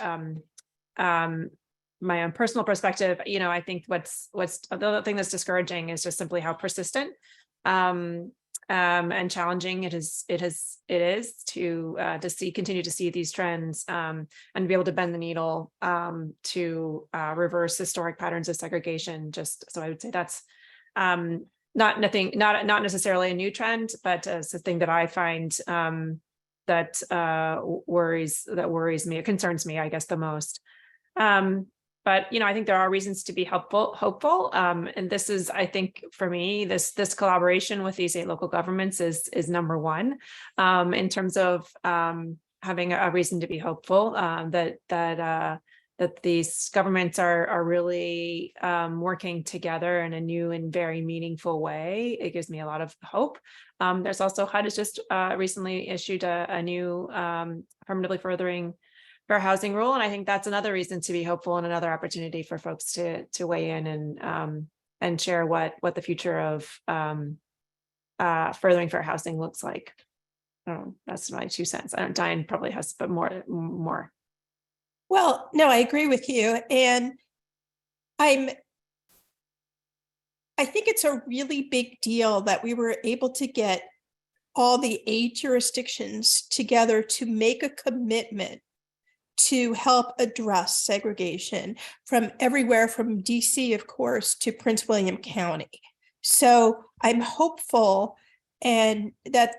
my own personal perspective. I think what's the other thing that's discouraging is just simply how persistent and challenging it is to continue to see these trends and be able to bend the needle to reverse historic patterns of segregation. So I would say that's not necessarily a new trend, but it's a thing that I find that worries me, it concerns me, I guess, the most. But I think there are reasons to be hopeful. And this is, I think, for me, this collaboration with these 8 local governments is number one in terms of having a reason to be hopeful that these governments are really working together in a new and very meaningful way. It gives me a lot of hope. There's also HUD has just recently issued a new affirmatively furthering fair housing rule, and I think that's another reason to be hopeful and another opportunity for folks to weigh in and share what the future of furthering fair housing looks like. That's my 2 cents. Diane probably has, but more. Well, no, I agree with you. And I think it's a really big deal that we were able to get all the 8 jurisdictions together to make a commitment to help address segregation from everywhere from DC, of course, to Prince William County. So I'm hopeful and that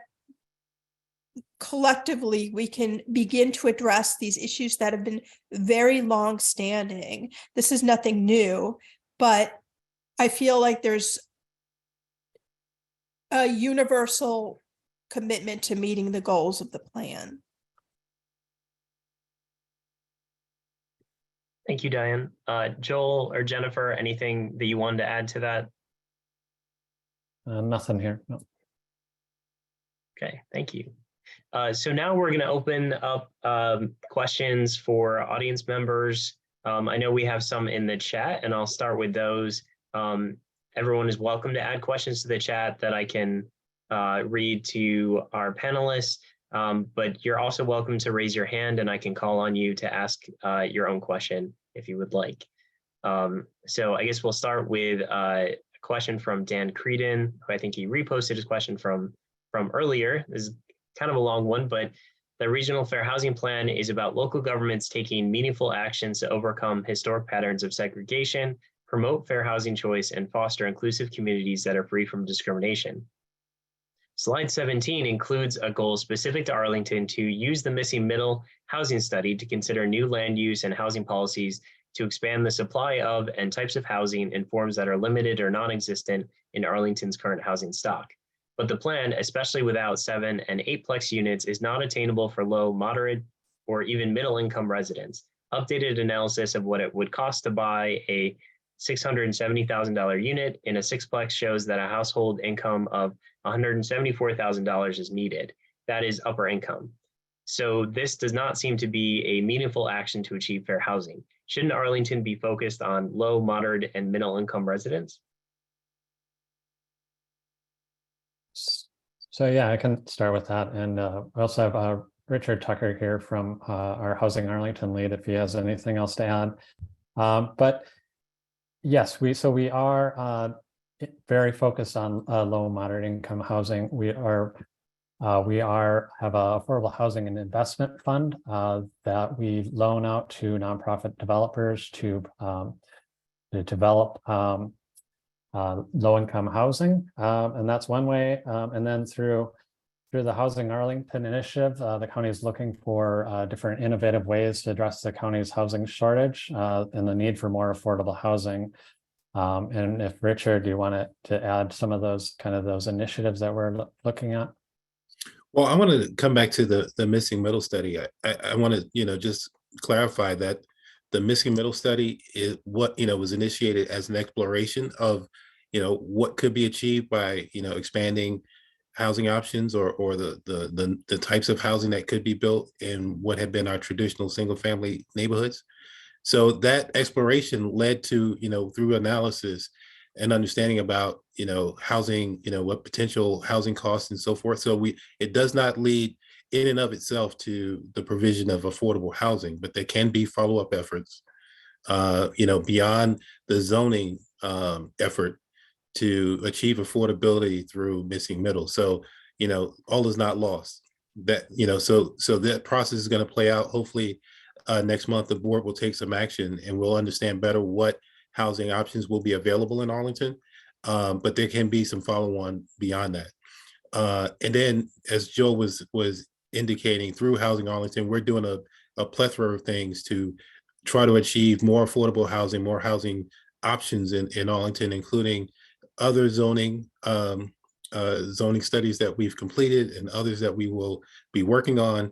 collectively we can begin to address these issues that have been very long standing. This is nothing new, but I feel like there's a universal commitment to meeting the goals of the plan. Thank you, Diane. Joel or Jennifer, anything that you wanted to add to that? Nothing here. No. Okay, thank you. So now we're going to open up questions for audience members. I know we have some in the chat, and I'll start with those. Everyone is welcome to add questions to the chat that I can read to our panelists. But you're also welcome to raise your hand and I can call on you to ask your own question if you would like. So I guess we'll start with a question from Dan Creedon, who I think he reposted his question from earlier. This is kind of a long one, but the Regional Fair Housing Plan is about local governments taking meaningful actions to overcome historic patterns of segregation, promote fair housing choice, and foster inclusive communities that are free from discrimination. Slide 17 includes a goal specific to Arlington to use the missing middle housing study to consider new land use and housing policies to expand the supply of and types of housing in forms that are limited or non-existent in Arlington's current housing stock. But the plan, especially without 7 and 8-plex units, is not attainable for low, moderate, or even middle income residents. Updated analysis of what it would cost to buy a $670,000 unit in a sixplex shows that a household income of $174,000 is needed. That is upper income. So this does not seem to be a meaningful action to achieve fair housing. Shouldn't Arlington be focused on low, moderate, and middle income residents? So yeah, I can start with that. And we also have Richard Tucker here from our Housing Arlington lead, if he has anything else to add. But yes, we are very focused on low and moderate income housing. We have a affordable housing and investment fund that we loan out to nonprofit developers to develop low-income housing, and that's one way. And then through the Housing Arlington initiative, the county is looking for different innovative ways to address the county's housing shortage and the need for more affordable housing. And if Richard, you want to add some of those initiatives that we're looking at? Well, I want to come back to the missing middle study. I want to just clarify that the missing middle study is what was initiated as an exploration of what could be achieved by expanding housing options or the types of housing that could be built in what had been our traditional single family neighborhoods. So that exploration led to through analysis and understanding about housing, what potential housing costs and so forth. So it does not lead in and of itself to the provision of affordable housing, but there can be follow-up efforts beyond the zoning effort to achieve affordability through missing middle. So all is not lost. That so that process is going to play out. Hopefully next month the board will take some action and we'll understand better what housing options will be available in Arlington, but there can be some follow-on beyond that. And then, as Joe was indicating, through Housing Arlington, we're doing a plethora of things to try to achieve more affordable housing, more housing options in Arlington, including other zoning studies that we've completed and others that we will be working on,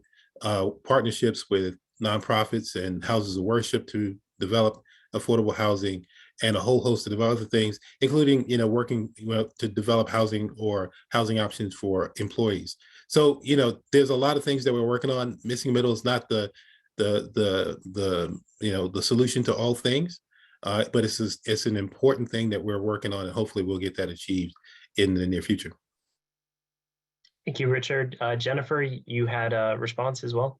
partnerships with nonprofits and houses of worship to develop affordable housing, and a whole host of other things, including working to develop housing or housing options for employees. So there's a lot of things that we're working on. Missing middle is not the solution to all things, but it's an important thing that we're working on, and hopefully we'll get that achieved in the near future. Thank you, Richard. Jennifer, you had a response as well.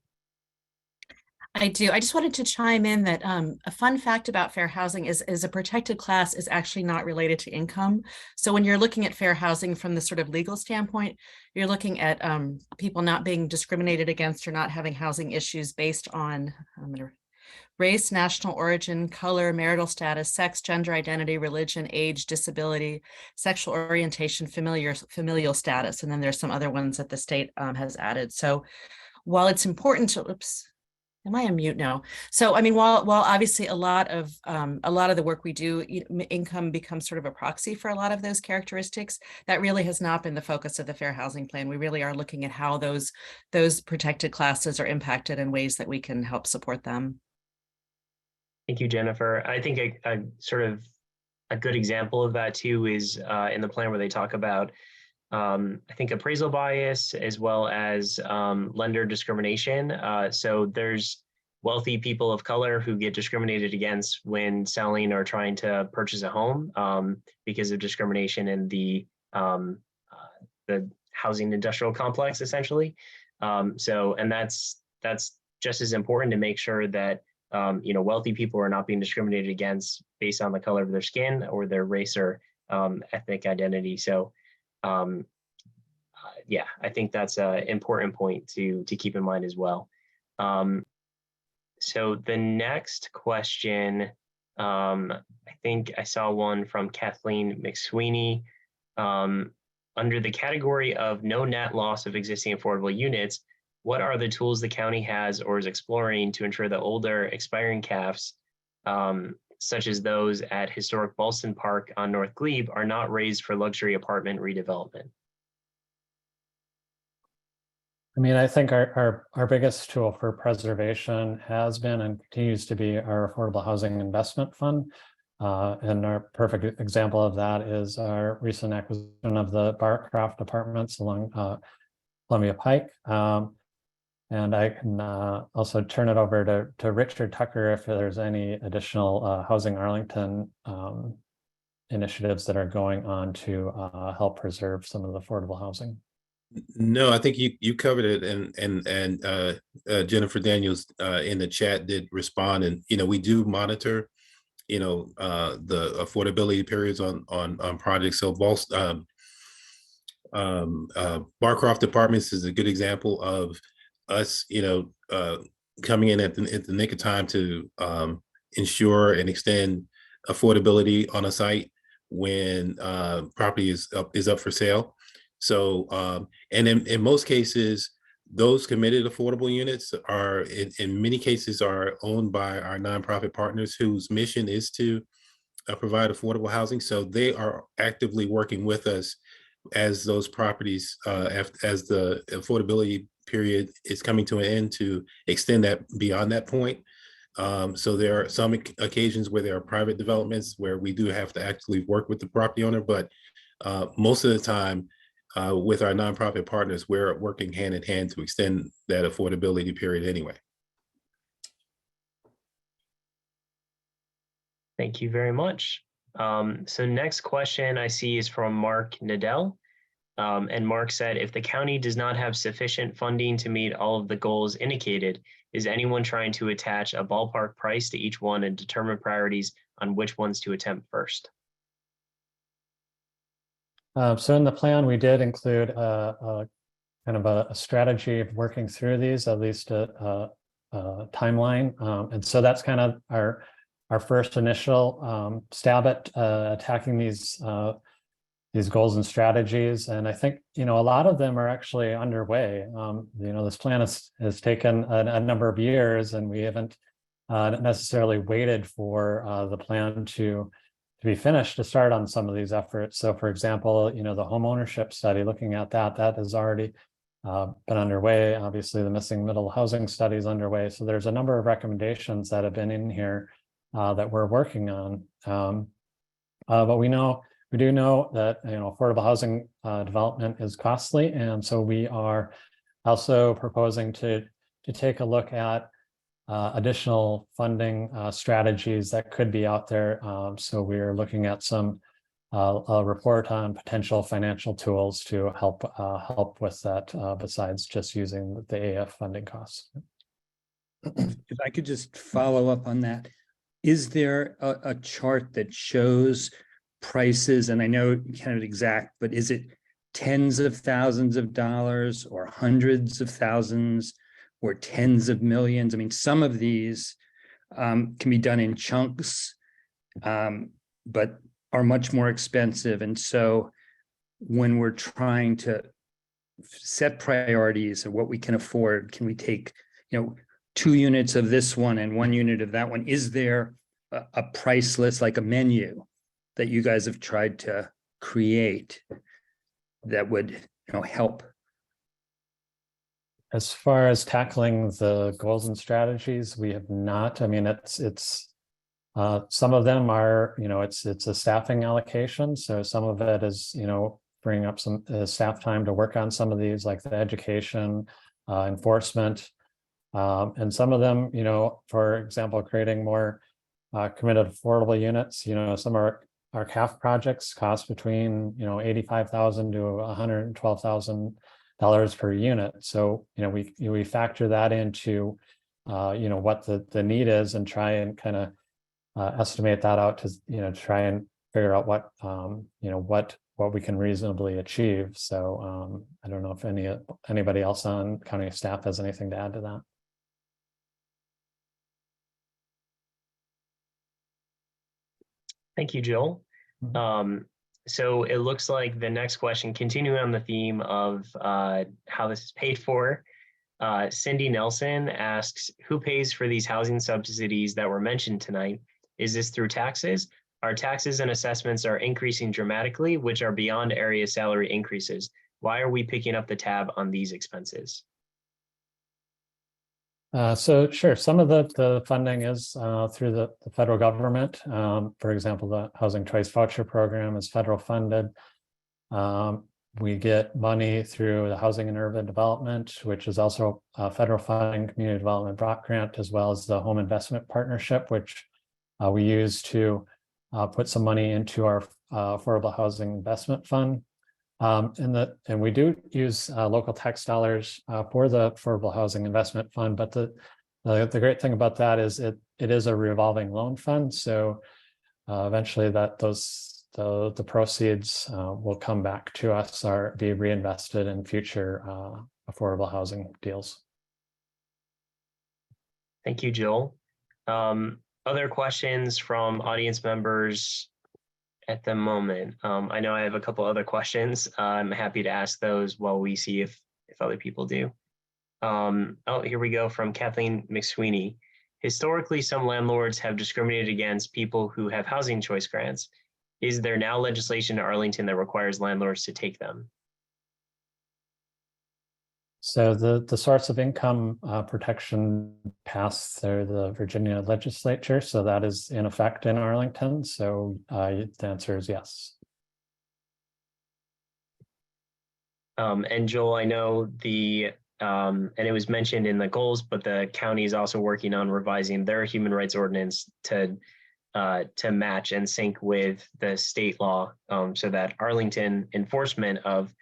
I do. I just wanted to chime in that a fun fact about fair housing is a protected class is actually not related to income. So when you're looking at fair housing from the sort of legal standpoint, you're looking at people not being discriminated against or not having housing issues based on race, national origin, color, marital status, sex, gender identity, religion, age, disability, sexual orientation, familial status. And then there's some other ones that the state has added. So while it's important to, am I on mute now? So, I mean, while obviously a lot of the work we do, income becomes sort of a proxy for a lot of those characteristics, that really has not been the focus of the Fair Housing Plan. We really are looking at how those protected classes are impacted in ways that we can help support them. Thank you, Jennifer. I think a sort of a good example of that too is in the plan where they talk about I think appraisal bias as well as lender discrimination. So there's wealthy people of color who get discriminated against when selling or trying to purchase a home because of discrimination in the housing industrial complex, essentially. And that's just as important to make sure that wealthy people are not being discriminated against based on the color of their skin or their race or ethnic identity. So yeah, I think that's an important point to keep in mind as well. So the next question, I think I saw one from Kathleen McSweeney. Under the category of no net loss of existing affordable units, what are the tools the county has or is exploring to ensure that older expiring CAFs, such as those at historic Ballston Park on North Glebe, are not raised for luxury apartment redevelopment? I mean, I think our biggest tool for preservation has been and continues to be our Affordable Housing Investment Fund. And our perfect example of that is our recent acquisition of the Barcroft Apartments along Columbia Pike. And I can also turn it over to Richard Tucker if there's any additional Housing Arlington initiatives that are going on to help preserve some of the affordable housing. No, I think you covered it, and Jennifer Daniels in the chat did respond, and we do monitor the affordability periods on projects. So Barcroft Apartments is a good example of us coming in at the nick of time to ensure and extend affordability on a site when property is up for sale. So and in most cases, those committed affordable units are in many cases are owned by our nonprofit partners whose mission is to provide affordable housing. So they are actively working with us as those properties, as the affordability period is coming to an end, to extend that beyond that point. So there are some occasions where there are private developments where we do have to actually work with the property owner, but most of the time with our nonprofit partners, we're working hand in hand to extend that affordability period anyway. Thank you very much. So next question I see is from Mark Nadell. And Mark said, if the county does not have sufficient funding to meet all of the goals indicated, is anyone trying to attach a ballpark price to each one and determine priorities on which ones to attempt first? So in the plan, we did include a kind of a strategy of working through these, at least a timeline. And so that's kind of our first initial stab at attacking these goals and strategies. And I think, a lot of them are actually underway. This plan has taken a number of years, and we haven't necessarily waited for the plan to be finished to start on some of these efforts. So for example, the home ownership study, looking at that has already been underway. Obviously, the missing middle housing study is underway. So there's a number of recommendations that have been in here that we're working on. But we do know that affordable housing development is costly, and so we are also proposing to take a look at additional funding strategies that could be out there. So we're looking at a report on potential financial tools to help with that, besides just using the AF funding costs. If I could just follow up on that, is there a chart that shows prices? And I know kind of exact, but is it tens of thousands of dollars or hundreds of thousands or tens of millions? I mean, some of these can be done in chunks, but are much more expensive. And so when we're trying to set priorities of what we can afford, can we take, 2 units of this one and 1 unit of that one? Is there a price list, like a menu, that you guys have tried to create that would, help? As far as tackling the goals and strategies, we have not. I mean, it's some of them are, it's a staffing allocation. So some of it is, bringing up some staff time to work on some of these, like the education, enforcement. And some of them, for example, creating more committed affordable units. Some of our CAF projects cost between, $85,000 to $112,000 per unit. So, we factor that into, what the need is, and try and kind of estimate that out to, try and figure out what, what we can reasonably achieve. So I don't know if anybody else on county staff has anything to add to that. Thank you, Joel. So it looks like the next question, continuing on the theme of how this is paid for, Cindy Nelson asks, who pays for these housing subsidies that were mentioned tonight? Is this through taxes? Our taxes and assessments are increasing dramatically, which are beyond area salary increases. Why are we picking up the tab on these expenses? So sure, some of the funding is through the federal government. For example, the Housing Choice Voucher Program is federal funded. We get money through the Housing and Urban Development, which is also federal funding, Community Development Block Grant, as well as the Home Investment Partnership, which we use to put some money into our Affordable Housing Investment Fund. And we do use local tax dollars for the Affordable Housing Investment Fund, but the great thing about that is it is a revolving loan fund. So eventually the proceeds will come back to us or be reinvested in future affordable housing deals. Thank you, Joel. Other questions from audience members at the moment? I know I have a couple other questions. I'm happy to ask those while we see if other people do. Oh, here we go from Kathleen McSweeney. Historically, some landlords have discriminated against people who have housing choice grants. Is there now legislation in Arlington that requires landlords to take them? So the source of income protection passed through the Virginia legislature. So that is in effect in Arlington. So the answer is yes. And Joel, I know and it was mentioned in the goals, but the county is also working on revising their human rights ordinance to match and sync with the state law, so that Arlington enforcement of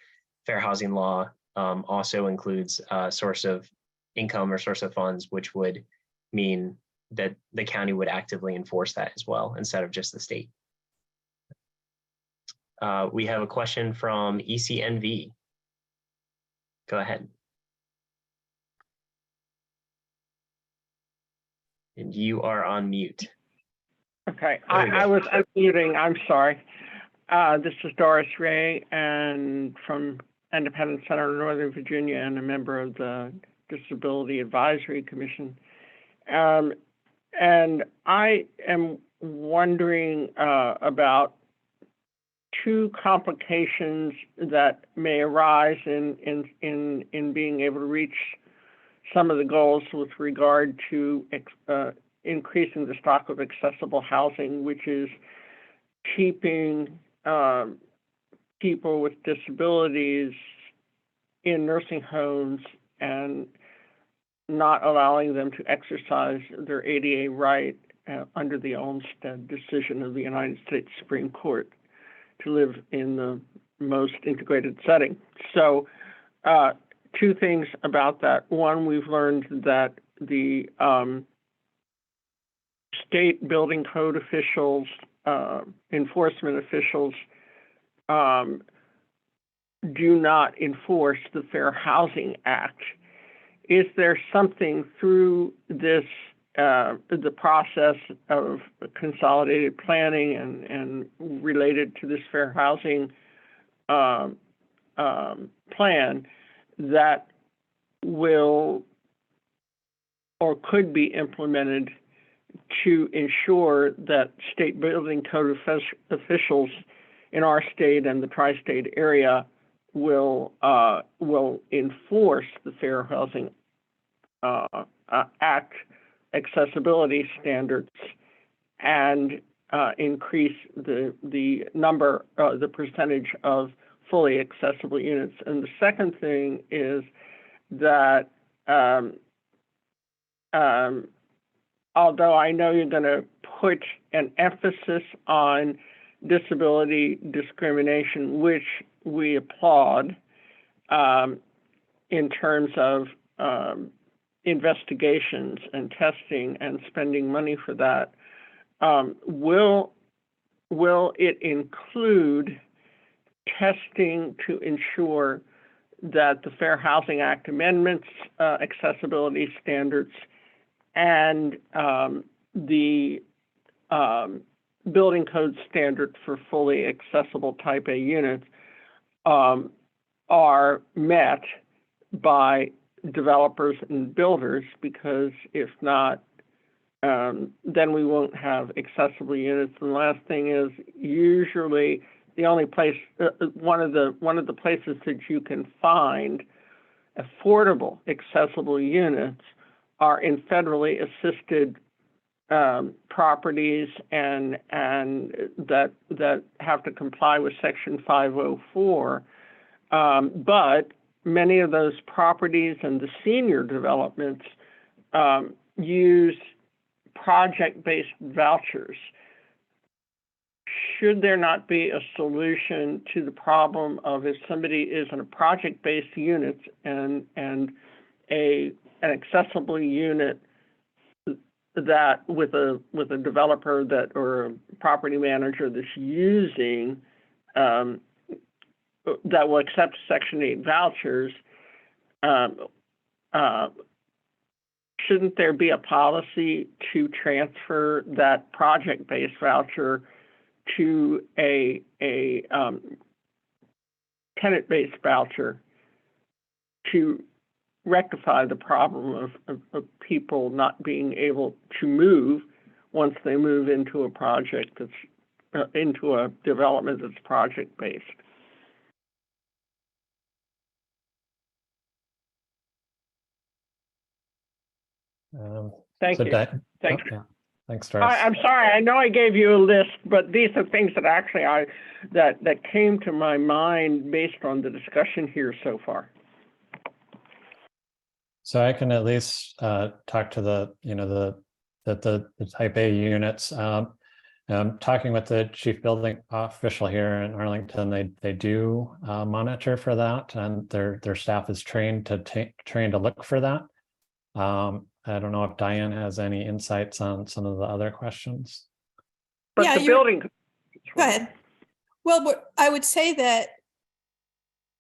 fair housing law also includes a source of income or source of funds, which would mean that the county would actively enforce that as well, instead of just the state. We have a question from ECNV. Go ahead. And you are on mute. Okay, I was unmuting, I'm sorry. This is Doris Ray and from Independent Center of Northern Virginia and a member of the Disability Advisory Commission. And I am wondering about two complications that may arise in being able to reach some of the goals with regard to increasing the stock of accessible housing, which is keeping people with disabilities in nursing homes and not allowing them to exercise their ADA right under the Olmstead decision of the United States Supreme Court to live in the most integrated setting. So two things about that. One, we've learned that the state building code officials, enforcement officials do not enforce the Fair Housing Act. Is there something through this, the process of consolidated planning and related to this fair housing plan that will or could be implemented to ensure that state building code officials in our state and the tri-state area will enforce the Fair Housing Act accessibility standards and increase the number, the percentage of fully accessible units. And the second thing is that although I know you're going to put an emphasis on disability discrimination, which we applaud in terms of investigations and testing and spending money for that, will it include testing to ensure that the Fair Housing Act amendments, accessibility standards, and the building code standard for fully accessible type A units are met by developers and builders? Because if not, then we won't have accessible units. And the last thing is, usually the only place, one of the places that you can find affordable accessible units are in federally assisted properties and that have to comply with Section 504. But many of those properties and the senior developments use project-based vouchers. Should there not be a solution to the problem of if somebody is in a project-based unit and an accessible unit that with a developer that or a property manager that's using that will accept Section 8 vouchers, shouldn't there be a policy to transfer that project-based voucher to a tenant-based voucher to rectify the problem of people not being able to move once they move into a project that's into a development that's project-based? Thank you. Thank you. Yeah. Thanks, Doris. I'm sorry. I know I gave you a list, but these are things that actually that came to my mind based on the discussion here so far. So I can at least talk to the type A units. Talking with the chief building official here in Arlington, they do monitor for that, and their staff is trained to look for that. I don't know if Diane has any insights on some of the other questions. But Yeah, the building. Go ahead. Well, I would say that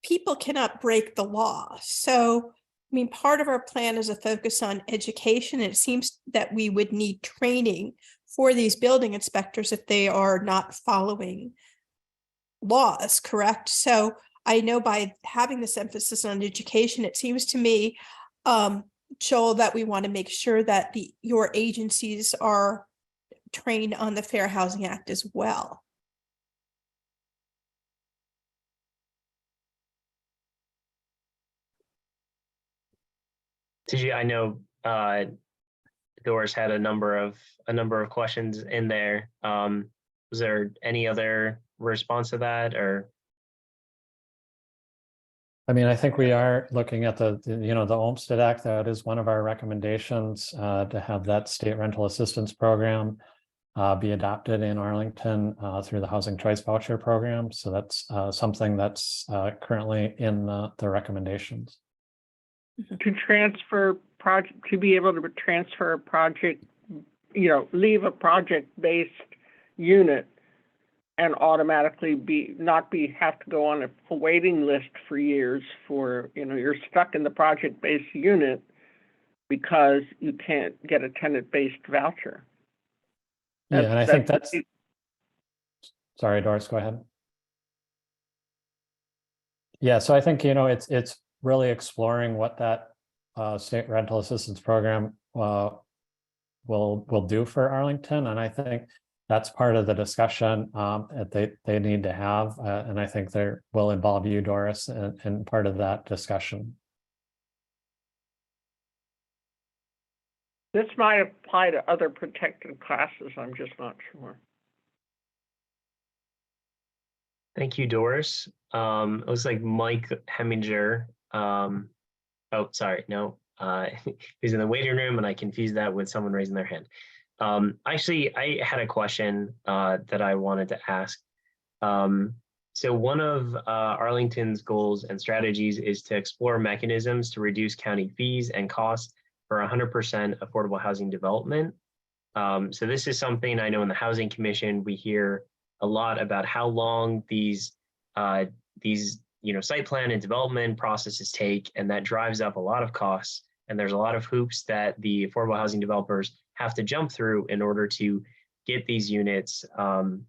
people cannot break the law. So, I mean, part of our plan is a focus on education. It seems that we would need training for these building inspectors if they are not following laws, correct? So I know by having this emphasis on education, it seems to me, Joel, that we want to make sure that your agencies are trained on the Fair Housing Act as well. I know Doris had a number of questions in there. Was there any other response to that, or? I mean, I think we are looking at the Olmsted Act. That is one of our recommendations to have that state rental assistance program be adopted in Arlington through the Housing Choice Voucher Program. So that's something that's currently in the recommendations. To be able to transfer a project, leave a project-based unit and automatically have to go on a waiting list for years for, you're stuck in the project-based unit because you can't get a tenant-based voucher. Yeah, and I think that's, sorry, Doris, go ahead. Yeah, so I think, it's really exploring what that state rental assistance program will do for Arlington. And I think that's part of the discussion that they need to have. And I think they will involve you, Doris, in part of that discussion. This might apply to other protected classes. I'm just not sure. Thank you, Doris. It looks like Mike Heminger. Oh, sorry, no. He's in the waiting room, and I confused that with someone raising their hand. Actually, I had a question that I wanted to ask. So one of Arlington's goals and strategies is to explore mechanisms to reduce county fees and costs for 100% affordable housing development. So this is something I know in the Housing Commission, we hear a lot about how long these site plan and development processes take, and that drives up a lot of costs. And there's a lot of hoops that the affordable housing developers have to jump through in order to get these units,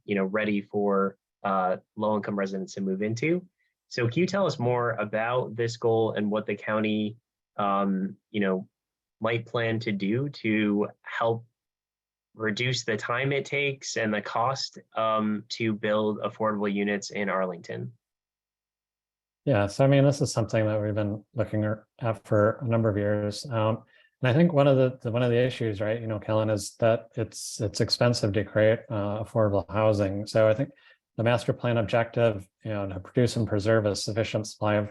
ready for low-income residents to move into. So can you tell us more about this goal and what the county, might plan to do to help reduce the time it takes and the cost to build affordable units in Arlington? Yeah, so I mean, this is something that we've been looking at for a number of years. And I think one of the issues, right, Kellen, is that it's expensive to create affordable housing. So I think the master plan objective, to produce and preserve a sufficient supply of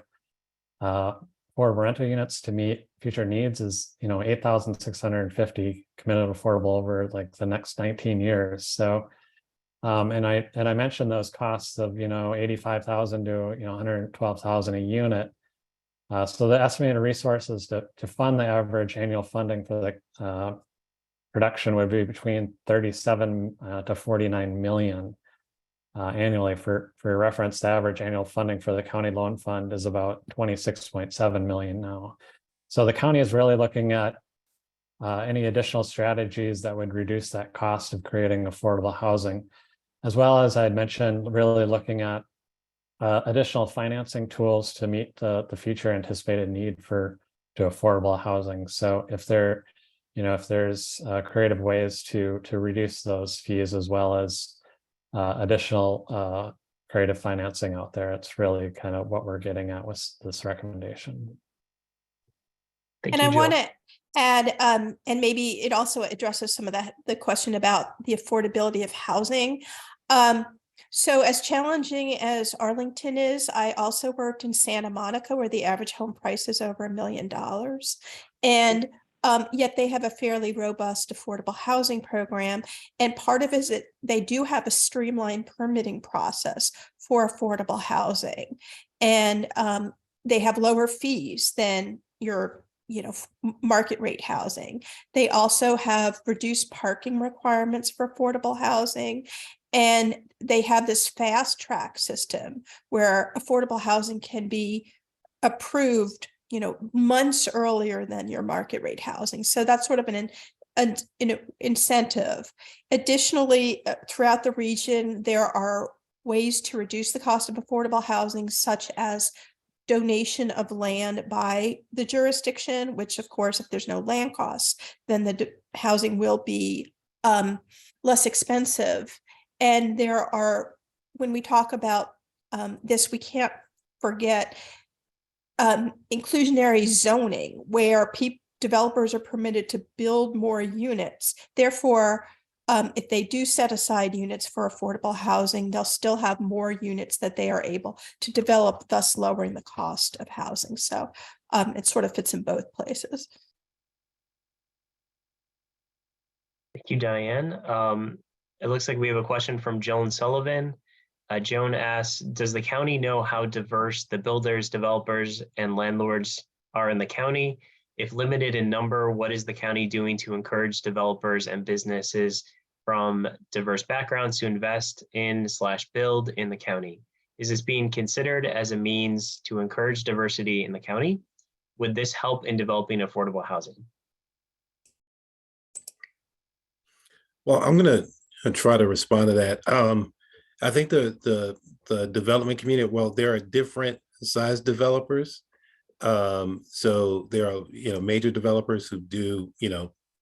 affordable rental units to meet future needs is 8,650 committed affordable over like the next 19 years. So and I mentioned those costs of 85,000 to 112,000 a unit. So the estimated resources to fund the average annual funding for the production would be between 37 to 49 million annually. For reference, the average annual funding for the county loan fund is about 26.7 million now. So the county is really looking at any additional strategies that would reduce that cost of creating affordable housing, as well as I had mentioned, really looking at additional financing tools to meet the future anticipated need to affordable housing. So if there's creative ways to reduce those fees, as well as additional creative financing out there, it's really kind of what we're getting at with this recommendation. Thank And you, I Jill. want to add, and maybe it also addresses some of the question about the affordability of housing. So as challenging as Arlington is, I also worked in Santa Monica, where the average home price is over $1 million. And yet they have a fairly robust affordable housing program. And part of it is that they do have a streamlined permitting process for affordable housing. And they have lower fees than your market rate housing. They also have reduced parking requirements for affordable housing. And they have this fast track system where affordable housing can be approved, months earlier than your market rate housing. So that's sort of an incentive. Additionally, throughout the region, there are ways to reduce the cost of affordable housing, such as donation of land by the jurisdiction, which of course, if there's no land costs, then the housing will be less expensive. And there are, when we talk about this, we can't forget inclusionary zoning, where developers are permitted to build more units. Therefore, if they do set aside units for affordable housing, they'll still have more units that they are able to develop, thus lowering the cost of housing. So it sort of fits in both places. Thank you, Diane. It looks like we have a question from Joan Sullivan. Joan asks, does the county know how diverse the builders, developers, and landlords are in the county? If limited in number, what is the county doing to encourage developers and businesses from diverse backgrounds to invest in/build in the county? Is this being considered as a means to encourage diversity in the county? Would this help in developing affordable housing? Well, I'm going to try to respond to that. I think the development community, well, there are different size developers. So there are, major developers who do,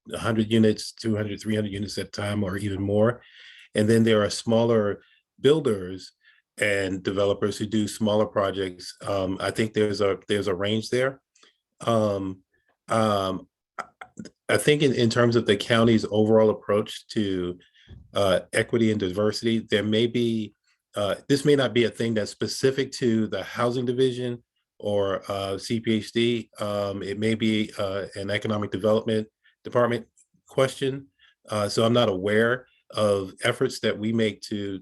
100 units, 200, 300 units at a time, or even more. And then there are smaller builders and developers who do smaller projects. I think there's a range there. I think in terms of the county's overall approach to equity and diversity, there may be, this may not be a thing that's specific to the housing division or CPHD. It may be an economic development department question. So I'm not aware of efforts that we make to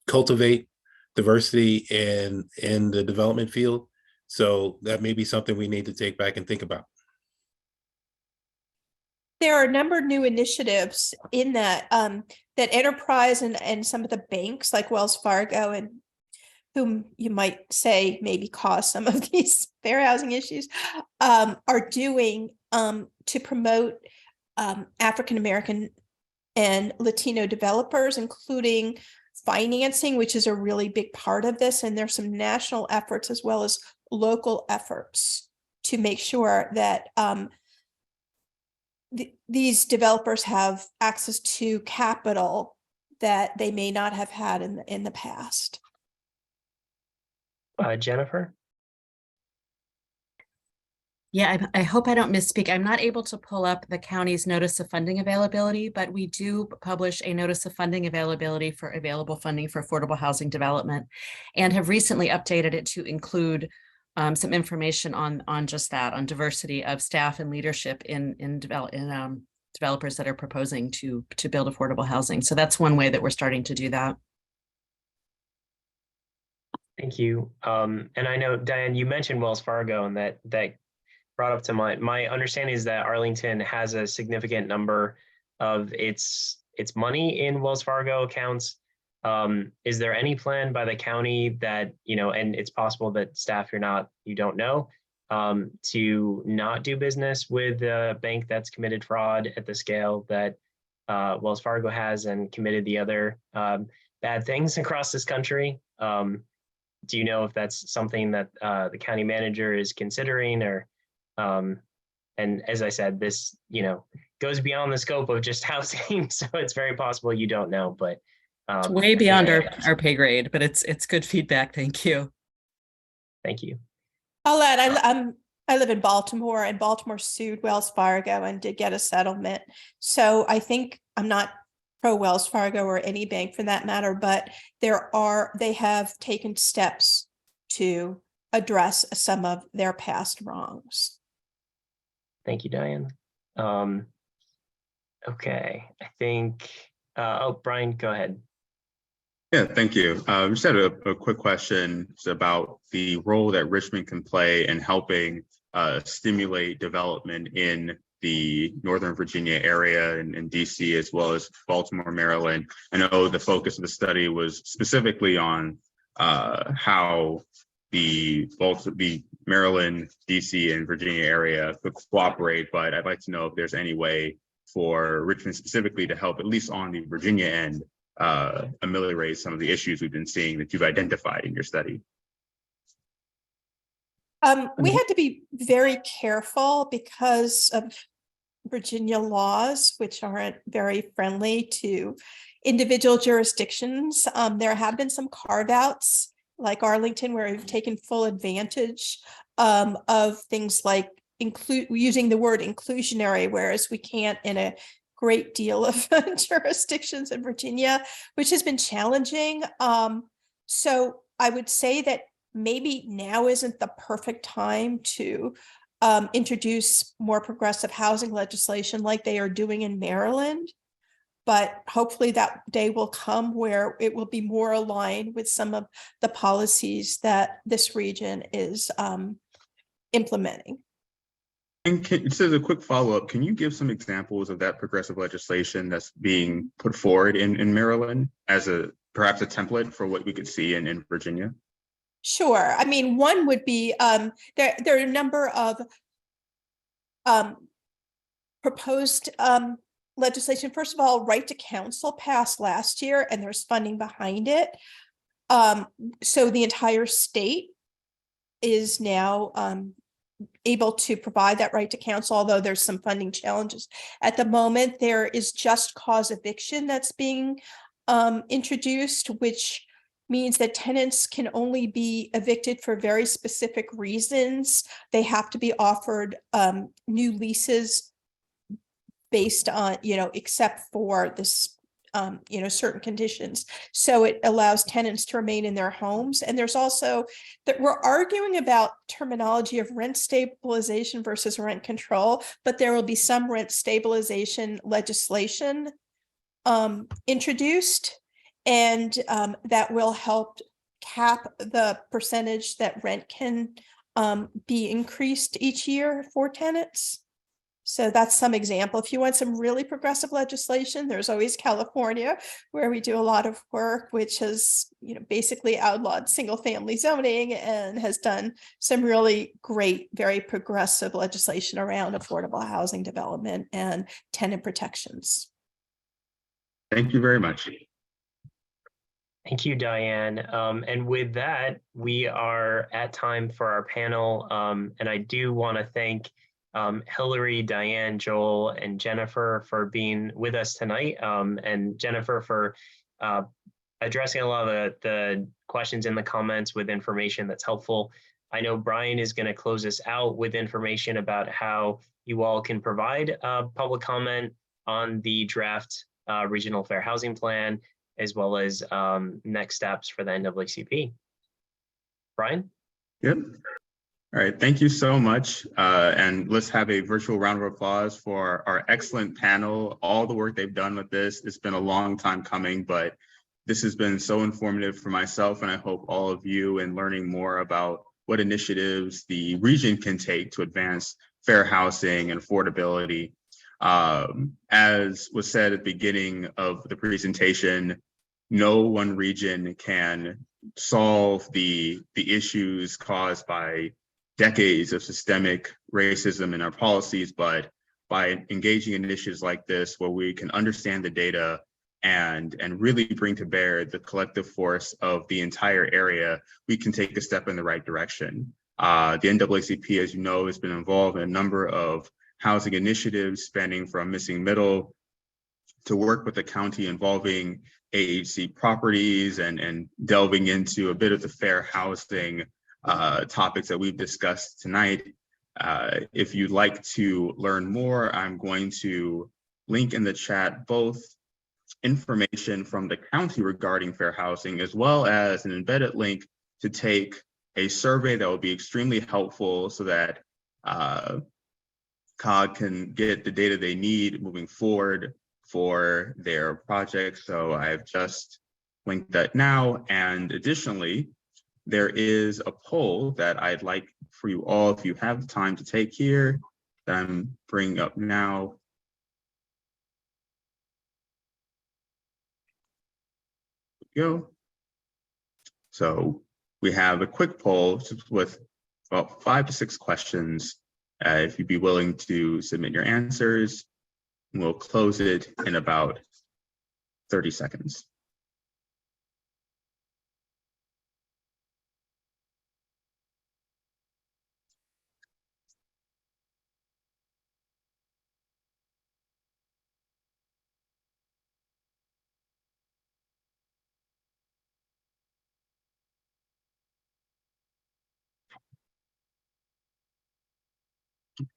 cultivate diversity in the development field. So that may be something we need to take back and think about. There are a number of new initiatives in that that enterprise and some of the banks like Wells Fargo, and whom you might say maybe cause some of these fair housing issues, are doing to promote African-American and Latino developers, including financing, which is a really big part of this. And there's some national efforts as well as local efforts to make sure that these developers have access to capital that they may not have had in the past. Jennifer? Yeah, I hope I don't misspeak. I'm not able to pull up the county's notice of funding availability, but we do publish a notice of funding availability for available funding for affordable housing development, and have recently updated it to include some information on just that, on diversity of staff and leadership in developers that are proposing to build affordable housing. So that's one way that we're starting to do that. Thank you. And I know, Diane, you mentioned Wells Fargo, and that brought up to my understanding is that Arlington has a significant number of its money in Wells Fargo accounts. Is there any plan by the county that, and it's possible that staff you don't know, to not do business with a bank that's committed fraud at the scale that Wells Fargo has and committed the other bad things across this country? Do you know if that's something that the county manager is considering, or and as I said, this, goes beyond the scope of just housing. So it's very possible you don't know, but it's way beyond our pay grade, but it's good feedback. Thank you. Thank you. I'll add, I live in Baltimore, and Baltimore sued Wells Fargo and did get a settlement. So I think I'm not pro Wells Fargo or any bank for that matter, but they have taken steps to address some of their past wrongs. Thank you, Diane. Okay, I think, Brian, go ahead. Yeah, thank you. Just had a quick question about the role that Richmond can play in helping stimulate development in the Northern Virginia area and DC, as well as Baltimore, Maryland. I know the focus of the study was specifically on how the Maryland, DC, and Virginia area could cooperate, but I'd like to know if there's any way for Richmond specifically to help, at least on the Virginia end, ameliorate some of the issues we've been seeing that you've identified in your study. We had to be very careful because of Virginia laws, which aren't very friendly to individual jurisdictions. There have been some carve-outs like Arlington, where we've taken full advantage of things like using the word inclusionary, whereas we can't in a great deal of jurisdictions in Virginia, which has been challenging. So I would say that maybe now isn't the perfect time to introduce more progressive housing legislation like they are doing in Maryland. But hopefully that day will come where it will be more aligned with some of the policies that this region is implementing. And just as a quick follow-up, can you give some examples of that progressive legislation that's being put forward in Maryland as perhaps a template for what we could see in Virginia? Sure. I mean, one would be there are a number of proposed legislation. First of all, right to counsel passed last year, and there's funding behind it. So the entire state is now able to provide that right to counsel, although there's some funding challenges. At the moment, there is just cause eviction that's being introduced, which means that tenants can only be evicted for very specific reasons. They have to be offered new leases based on, except for this, certain conditions. So it allows tenants to remain in their homes. And there's also that we're arguing about terminology of rent stabilization versus rent control, but there will be some rent stabilization legislation introduced, and that will help cap the percentage that rent can be increased each year for tenants. So that's some example. If you want some really progressive legislation, there's always California, where we do a lot of work, which has, basically outlawed single family zoning and has done some really great, very progressive legislation around affordable housing development and tenant protections. Thank you very much. Thank you, Diane. And with that, we are at time for our panel. And I do want to thank Hilary, Diane, Joel, and Jennifer for being with us tonight. And Jennifer for addressing a lot of the questions in the comments with information that's helpful. I know Brian is going to close us out with information about how you all can provide public comment on the draft regional fair housing plan, as well as next steps for the NAACP. Brian? Yep. All right, thank you so much. And let's have a virtual round of applause for our excellent panel, all the work they've done with this. It's been a long time coming, but this has been so informative for myself, and I hope all of you in learning more about what initiatives the region can take to advance fair housing and affordability. As was said at the beginning of the presentation, no one region can solve the issues caused by decades of systemic racism in our policies, but by engaging in initiatives like this, where we can understand the data and really bring to bear the collective force of the entire area, we can take a step in the right direction. The NAACP, as you know, has been involved in a number of housing initiatives spanning from missing middle to work with the county involving AHC properties and delving into a bit of the fair housing topics that we've discussed tonight. If you'd like to learn more, I'm going to link in the chat both information from the county regarding fair housing, as well as an embedded link to take a survey that will be extremely helpful so that COG can get the data they need moving forward for their project. So I've just linked that now. And additionally, there is a poll that I'd like for you all, if you have time to take here, that I'm bringing up now. Go. So we have a quick poll with about 5 to 6 questions. If you'd be willing to submit your answers, we'll close it in about 30 seconds.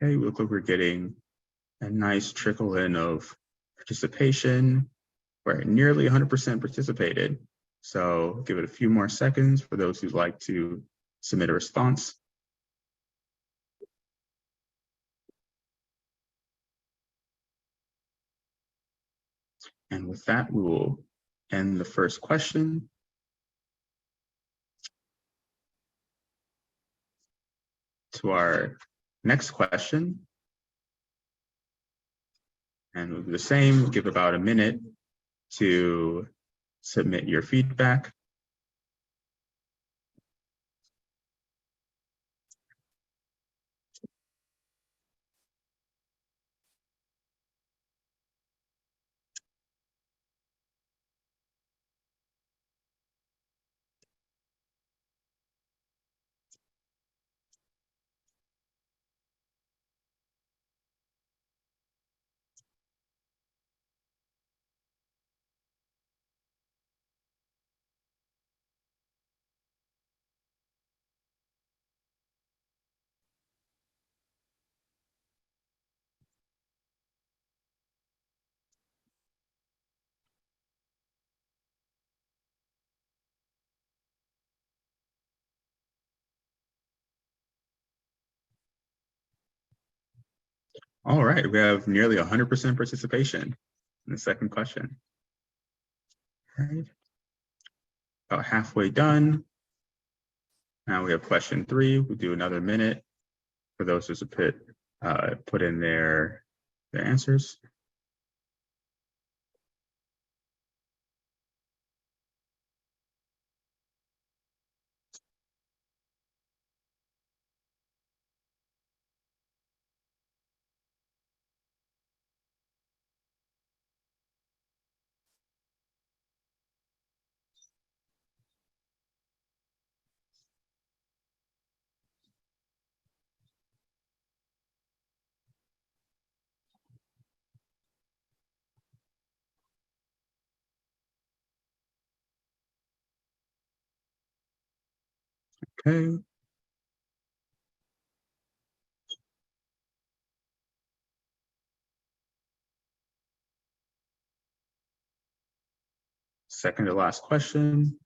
Okay, we look like we're getting a nice trickle in of participation. We're at nearly 100% participated. So give it a few more seconds for those who'd like to submit a response. And with that, we will end the first question. To our next question. And we'll do the same, give about a minute to submit your feedback. All right, we have nearly 100% participation in the second question. All right, about halfway done. Now we have question 3. We'll do another minute for those who put in their answers. Okay. second to last question.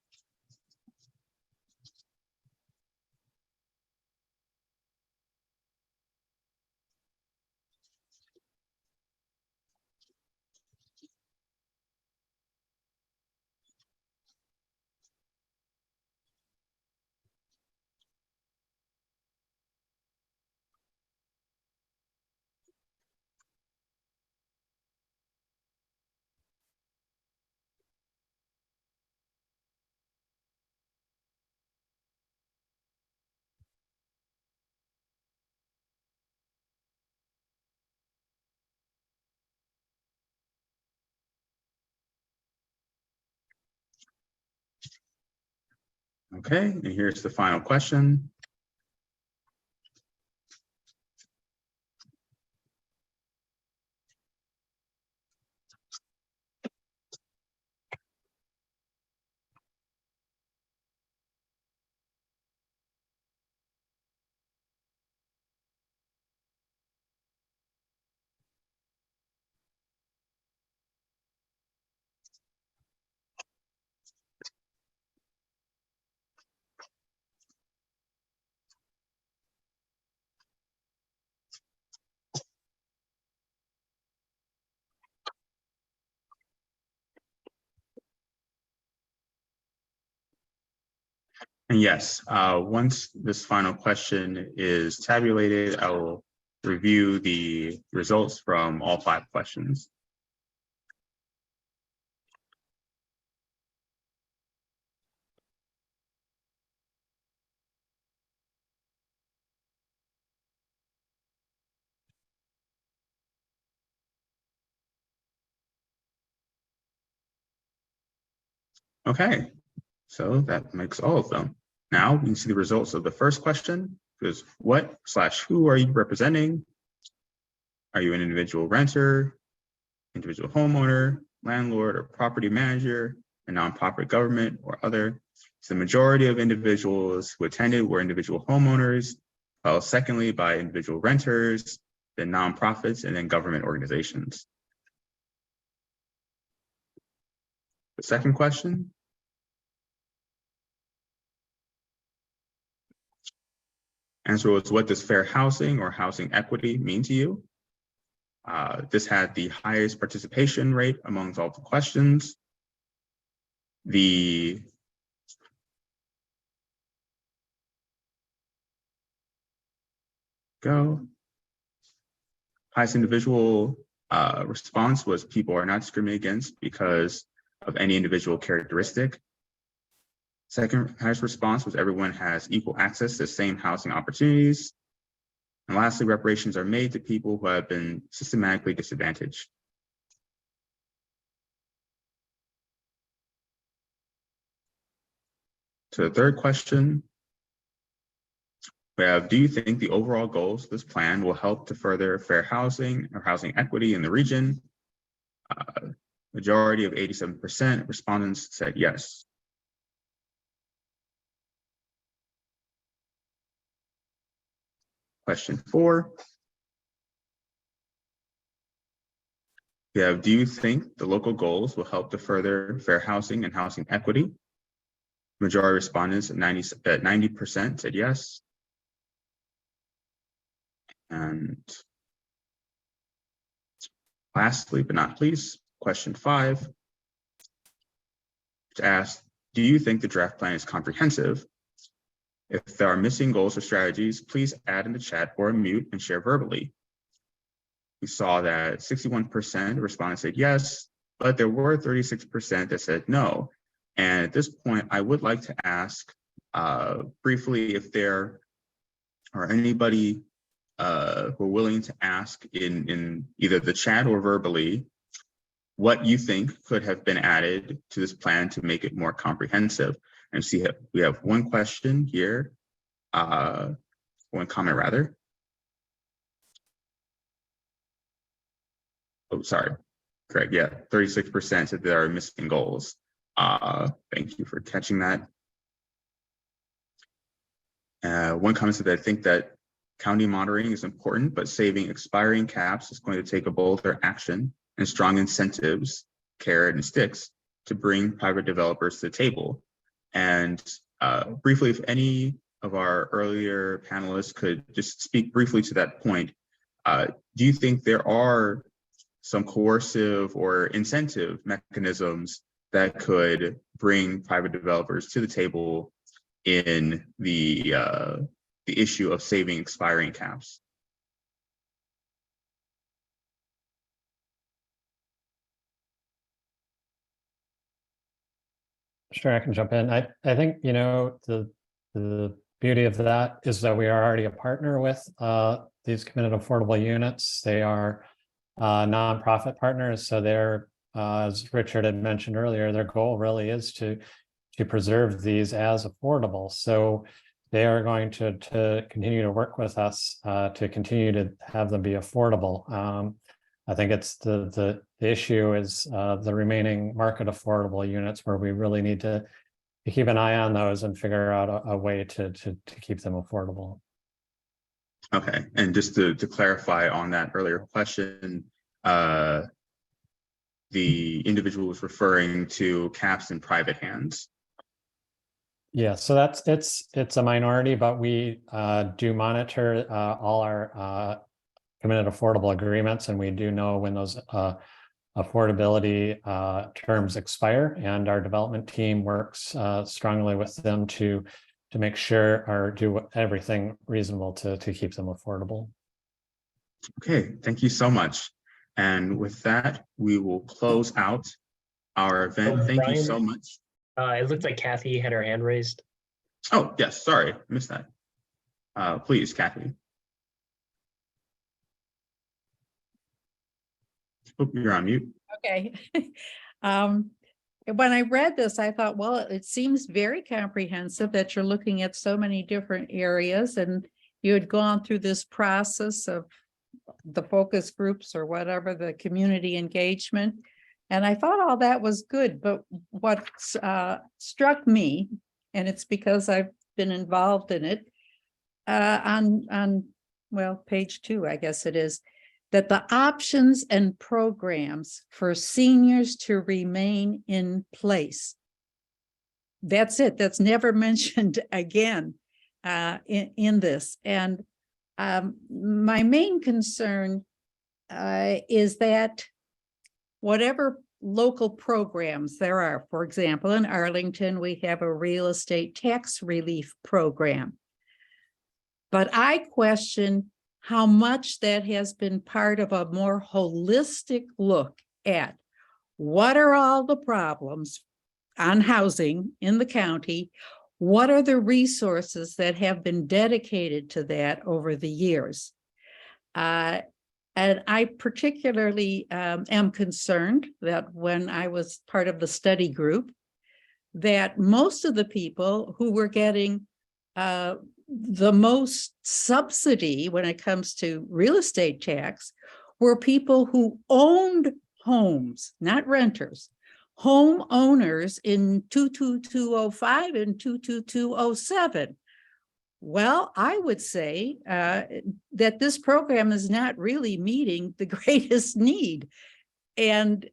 Okay, and here's the final question. And yes, once this final question is tabulated, I will review the results from all 5 questions. Okay, so that makes all of them. Now we can see the results of the first question, because what/who are you representing? Are you an individual renter, individual homeowner, landlord, or property manager, a nonprofit government, or other? So the majority of individuals who attended were individual homeowners, followed secondly by individual renters, then nonprofits, and then government organizations. The second question. Answer was, what does fair housing or housing equity mean to you? This had the highest participation rate amongst all the questions. The highest individual response was people are not discriminated against because of any individual characteristic. Second highest response was everyone has equal access to the same housing opportunities. And lastly, reparations are made to people who have been systematically disadvantaged. To the third question, we have, do you think the overall goals of this plan will help to further fair housing or housing equity in the region? Majority of 87% respondents said yes. Question 4. We have, do you think the local goals will help to further fair housing and housing equity? Majority respondents at 90% said yes. And lastly, but not least, question 5, which asks, do you think the draft plan is comprehensive? If there are missing goals or strategies, please add in the chat or unmute and share verbally. We saw that 61% respondents said yes, but there were 36% that said no. And at this point, I would like to ask briefly if there are anybody who are willing to ask in either the chat or verbally what you think could have been added to this plan to make it more comprehensive. And see, we have one question here, one comment rather. Oh, sorry, correct, yeah, 36% said there are missing goals. Thank you for catching that. One comment said that I think that county monitoring is important, but saving expiring caps is going to take a bolder action and strong incentives, carrot and sticks, to bring private developers to the table. And briefly, if any of our earlier panelists could just speak briefly to that point, do you think there are some coercive or incentive mechanisms that could bring private developers to the table in the issue of saving expiring caps? Sure, I can jump in. I think, you know, the beauty of that is that we are already a partner with these committed affordable units. They are nonprofit partners, so they're, as Richard had mentioned earlier, their goal really is to preserve these as affordable. So they are going to continue to work with us to continue to have them be affordable. I think it's the issue is the remaining market affordable units where we really need to keep an eye on those and figure out a way to keep them affordable. Okay, and just to clarify on that earlier question, the individual was referring to caps in private hands. Yeah, so it's a minority, but we do monitor all our committed affordable agreements, and we do know when those affordability terms expire, and our development team works strongly with them to make sure or do everything reasonable to keep them affordable. Okay, thank you so much. And with that, we will close out our event. Thank Brian, you so much. It looks like Kathy had her hand raised. Oh, yes, sorry, missed that. Please, Kathy. Oh, you're on mute. Okay. When I read this, I thought, well, it seems very comprehensive that you're looking at so many different areas, and you had gone through this process of the focus groups or whatever, the community engagement. And I thought all that was good, but what struck me, and it's because I've been involved in it, on well, page 2, I guess it is, that the options and programs for seniors to remain in place. That's it. That's never mentioned again in this. And my main concern is that whatever local programs there are, for example, in Arlington, we have a real estate tax relief program. But I question how much that has been part of a more holistic look at what are all the problems on housing in the county, what are the resources that have been dedicated to that over the years. And I particularly am concerned that when I was part of the study group, that most of the people who were getting the most subsidy when it comes to real estate tax were people who owned homes, not renters, home owners in 22205 and 22207. Well, I would say that this program is not really meeting the greatest need. And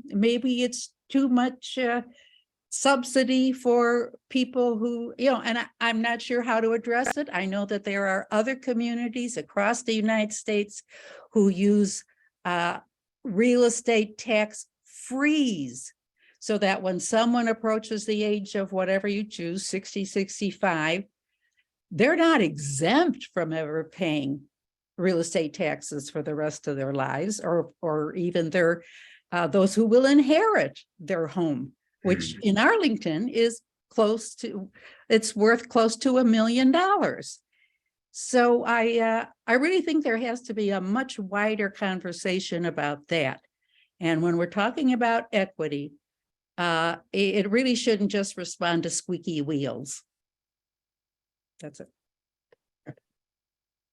maybe it's too much subsidy for people who, you know, and I'm not sure how to address it. I know that there are other communities across the United States who use real estate tax freeze, so that when someone approaches the age of whatever you choose, 60, 65, they're not exempt from ever paying real estate taxes for the rest of their lives, or even their those who will inherit their home, which in Arlington is it's worth close to $1 million. So I really think there has to be a much wider conversation about that. And when we're talking about equity, it really shouldn't just respond to squeaky wheels. That's it.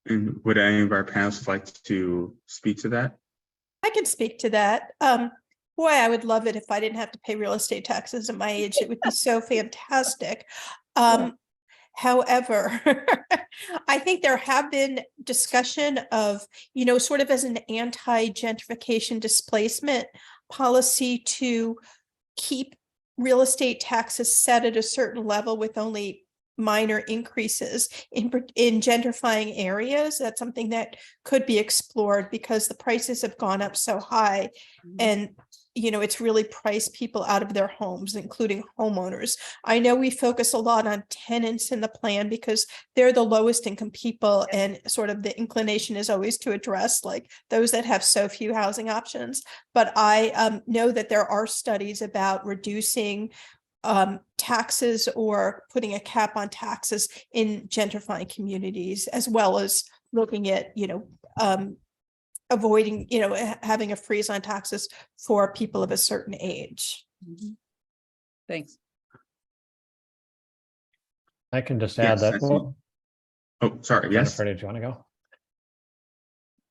And would any of our panelists like to speak to that? I can speak to that. Boy, I would love it if I didn't have to pay real estate taxes at my age. It would be so fantastic. However, I think there have been discussion of, you know, sort of as an anti-gentrification displacement policy to keep real estate taxes set at a certain level with only minor increases in gentrifying areas. That's something that could be explored because the prices have gone up so high, and it's really priced people out of their homes, including homeowners. I know we focus a lot on tenants in the plan because they're the lowest income people, and sort of the inclination is always to address like those that have so few housing options. But I know that there are studies about reducing taxes or putting a cap on taxes in gentrifying communities, as well as looking at, avoiding, having a freeze on taxes for people of a certain age. Thanks. I can just add Yes, I that. see. Oh, sorry, yes. Jennifer, did you want to go?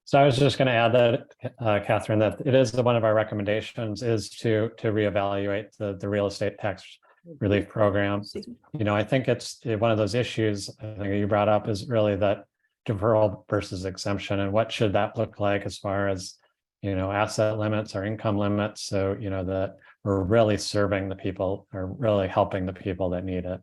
So I was just going to add that, Catherine, that it is one of our recommendations is to reevaluate the real estate tax relief program. I think it's one of those issues I think you brought up is really that deferral versus exemption, and what should that look like as far as, asset limits or income limits. So, that we're really serving the people or really helping the people that need it.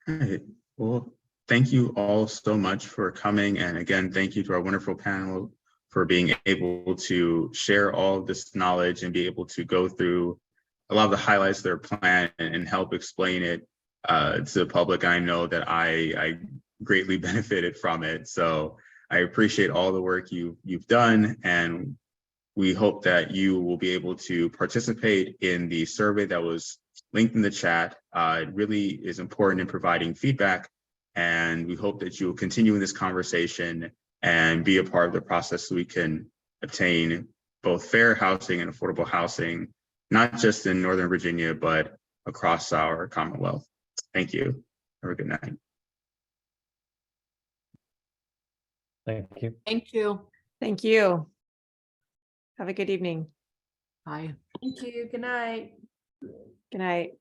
All right. Well, thank you all so much for coming. And again, thank you to our wonderful panel for being able to share all of this knowledge and be able to go through a lot of the highlights of their plan and help explain it to the public. I know that I greatly benefited from it. So I appreciate all the work you've done, and we hope that you will be able to participate in the survey that was linked in the chat. It really is important in providing feedback, and we hope that you will continue in this conversation and be a part of the process so we can obtain both fair housing and affordable housing, not just in Northern Virginia, but across our Commonwealth. Thank you. Have a good night. Thank you. Thank you. Thank you. Have a good evening. Bye. Thank you. Good night. Good night.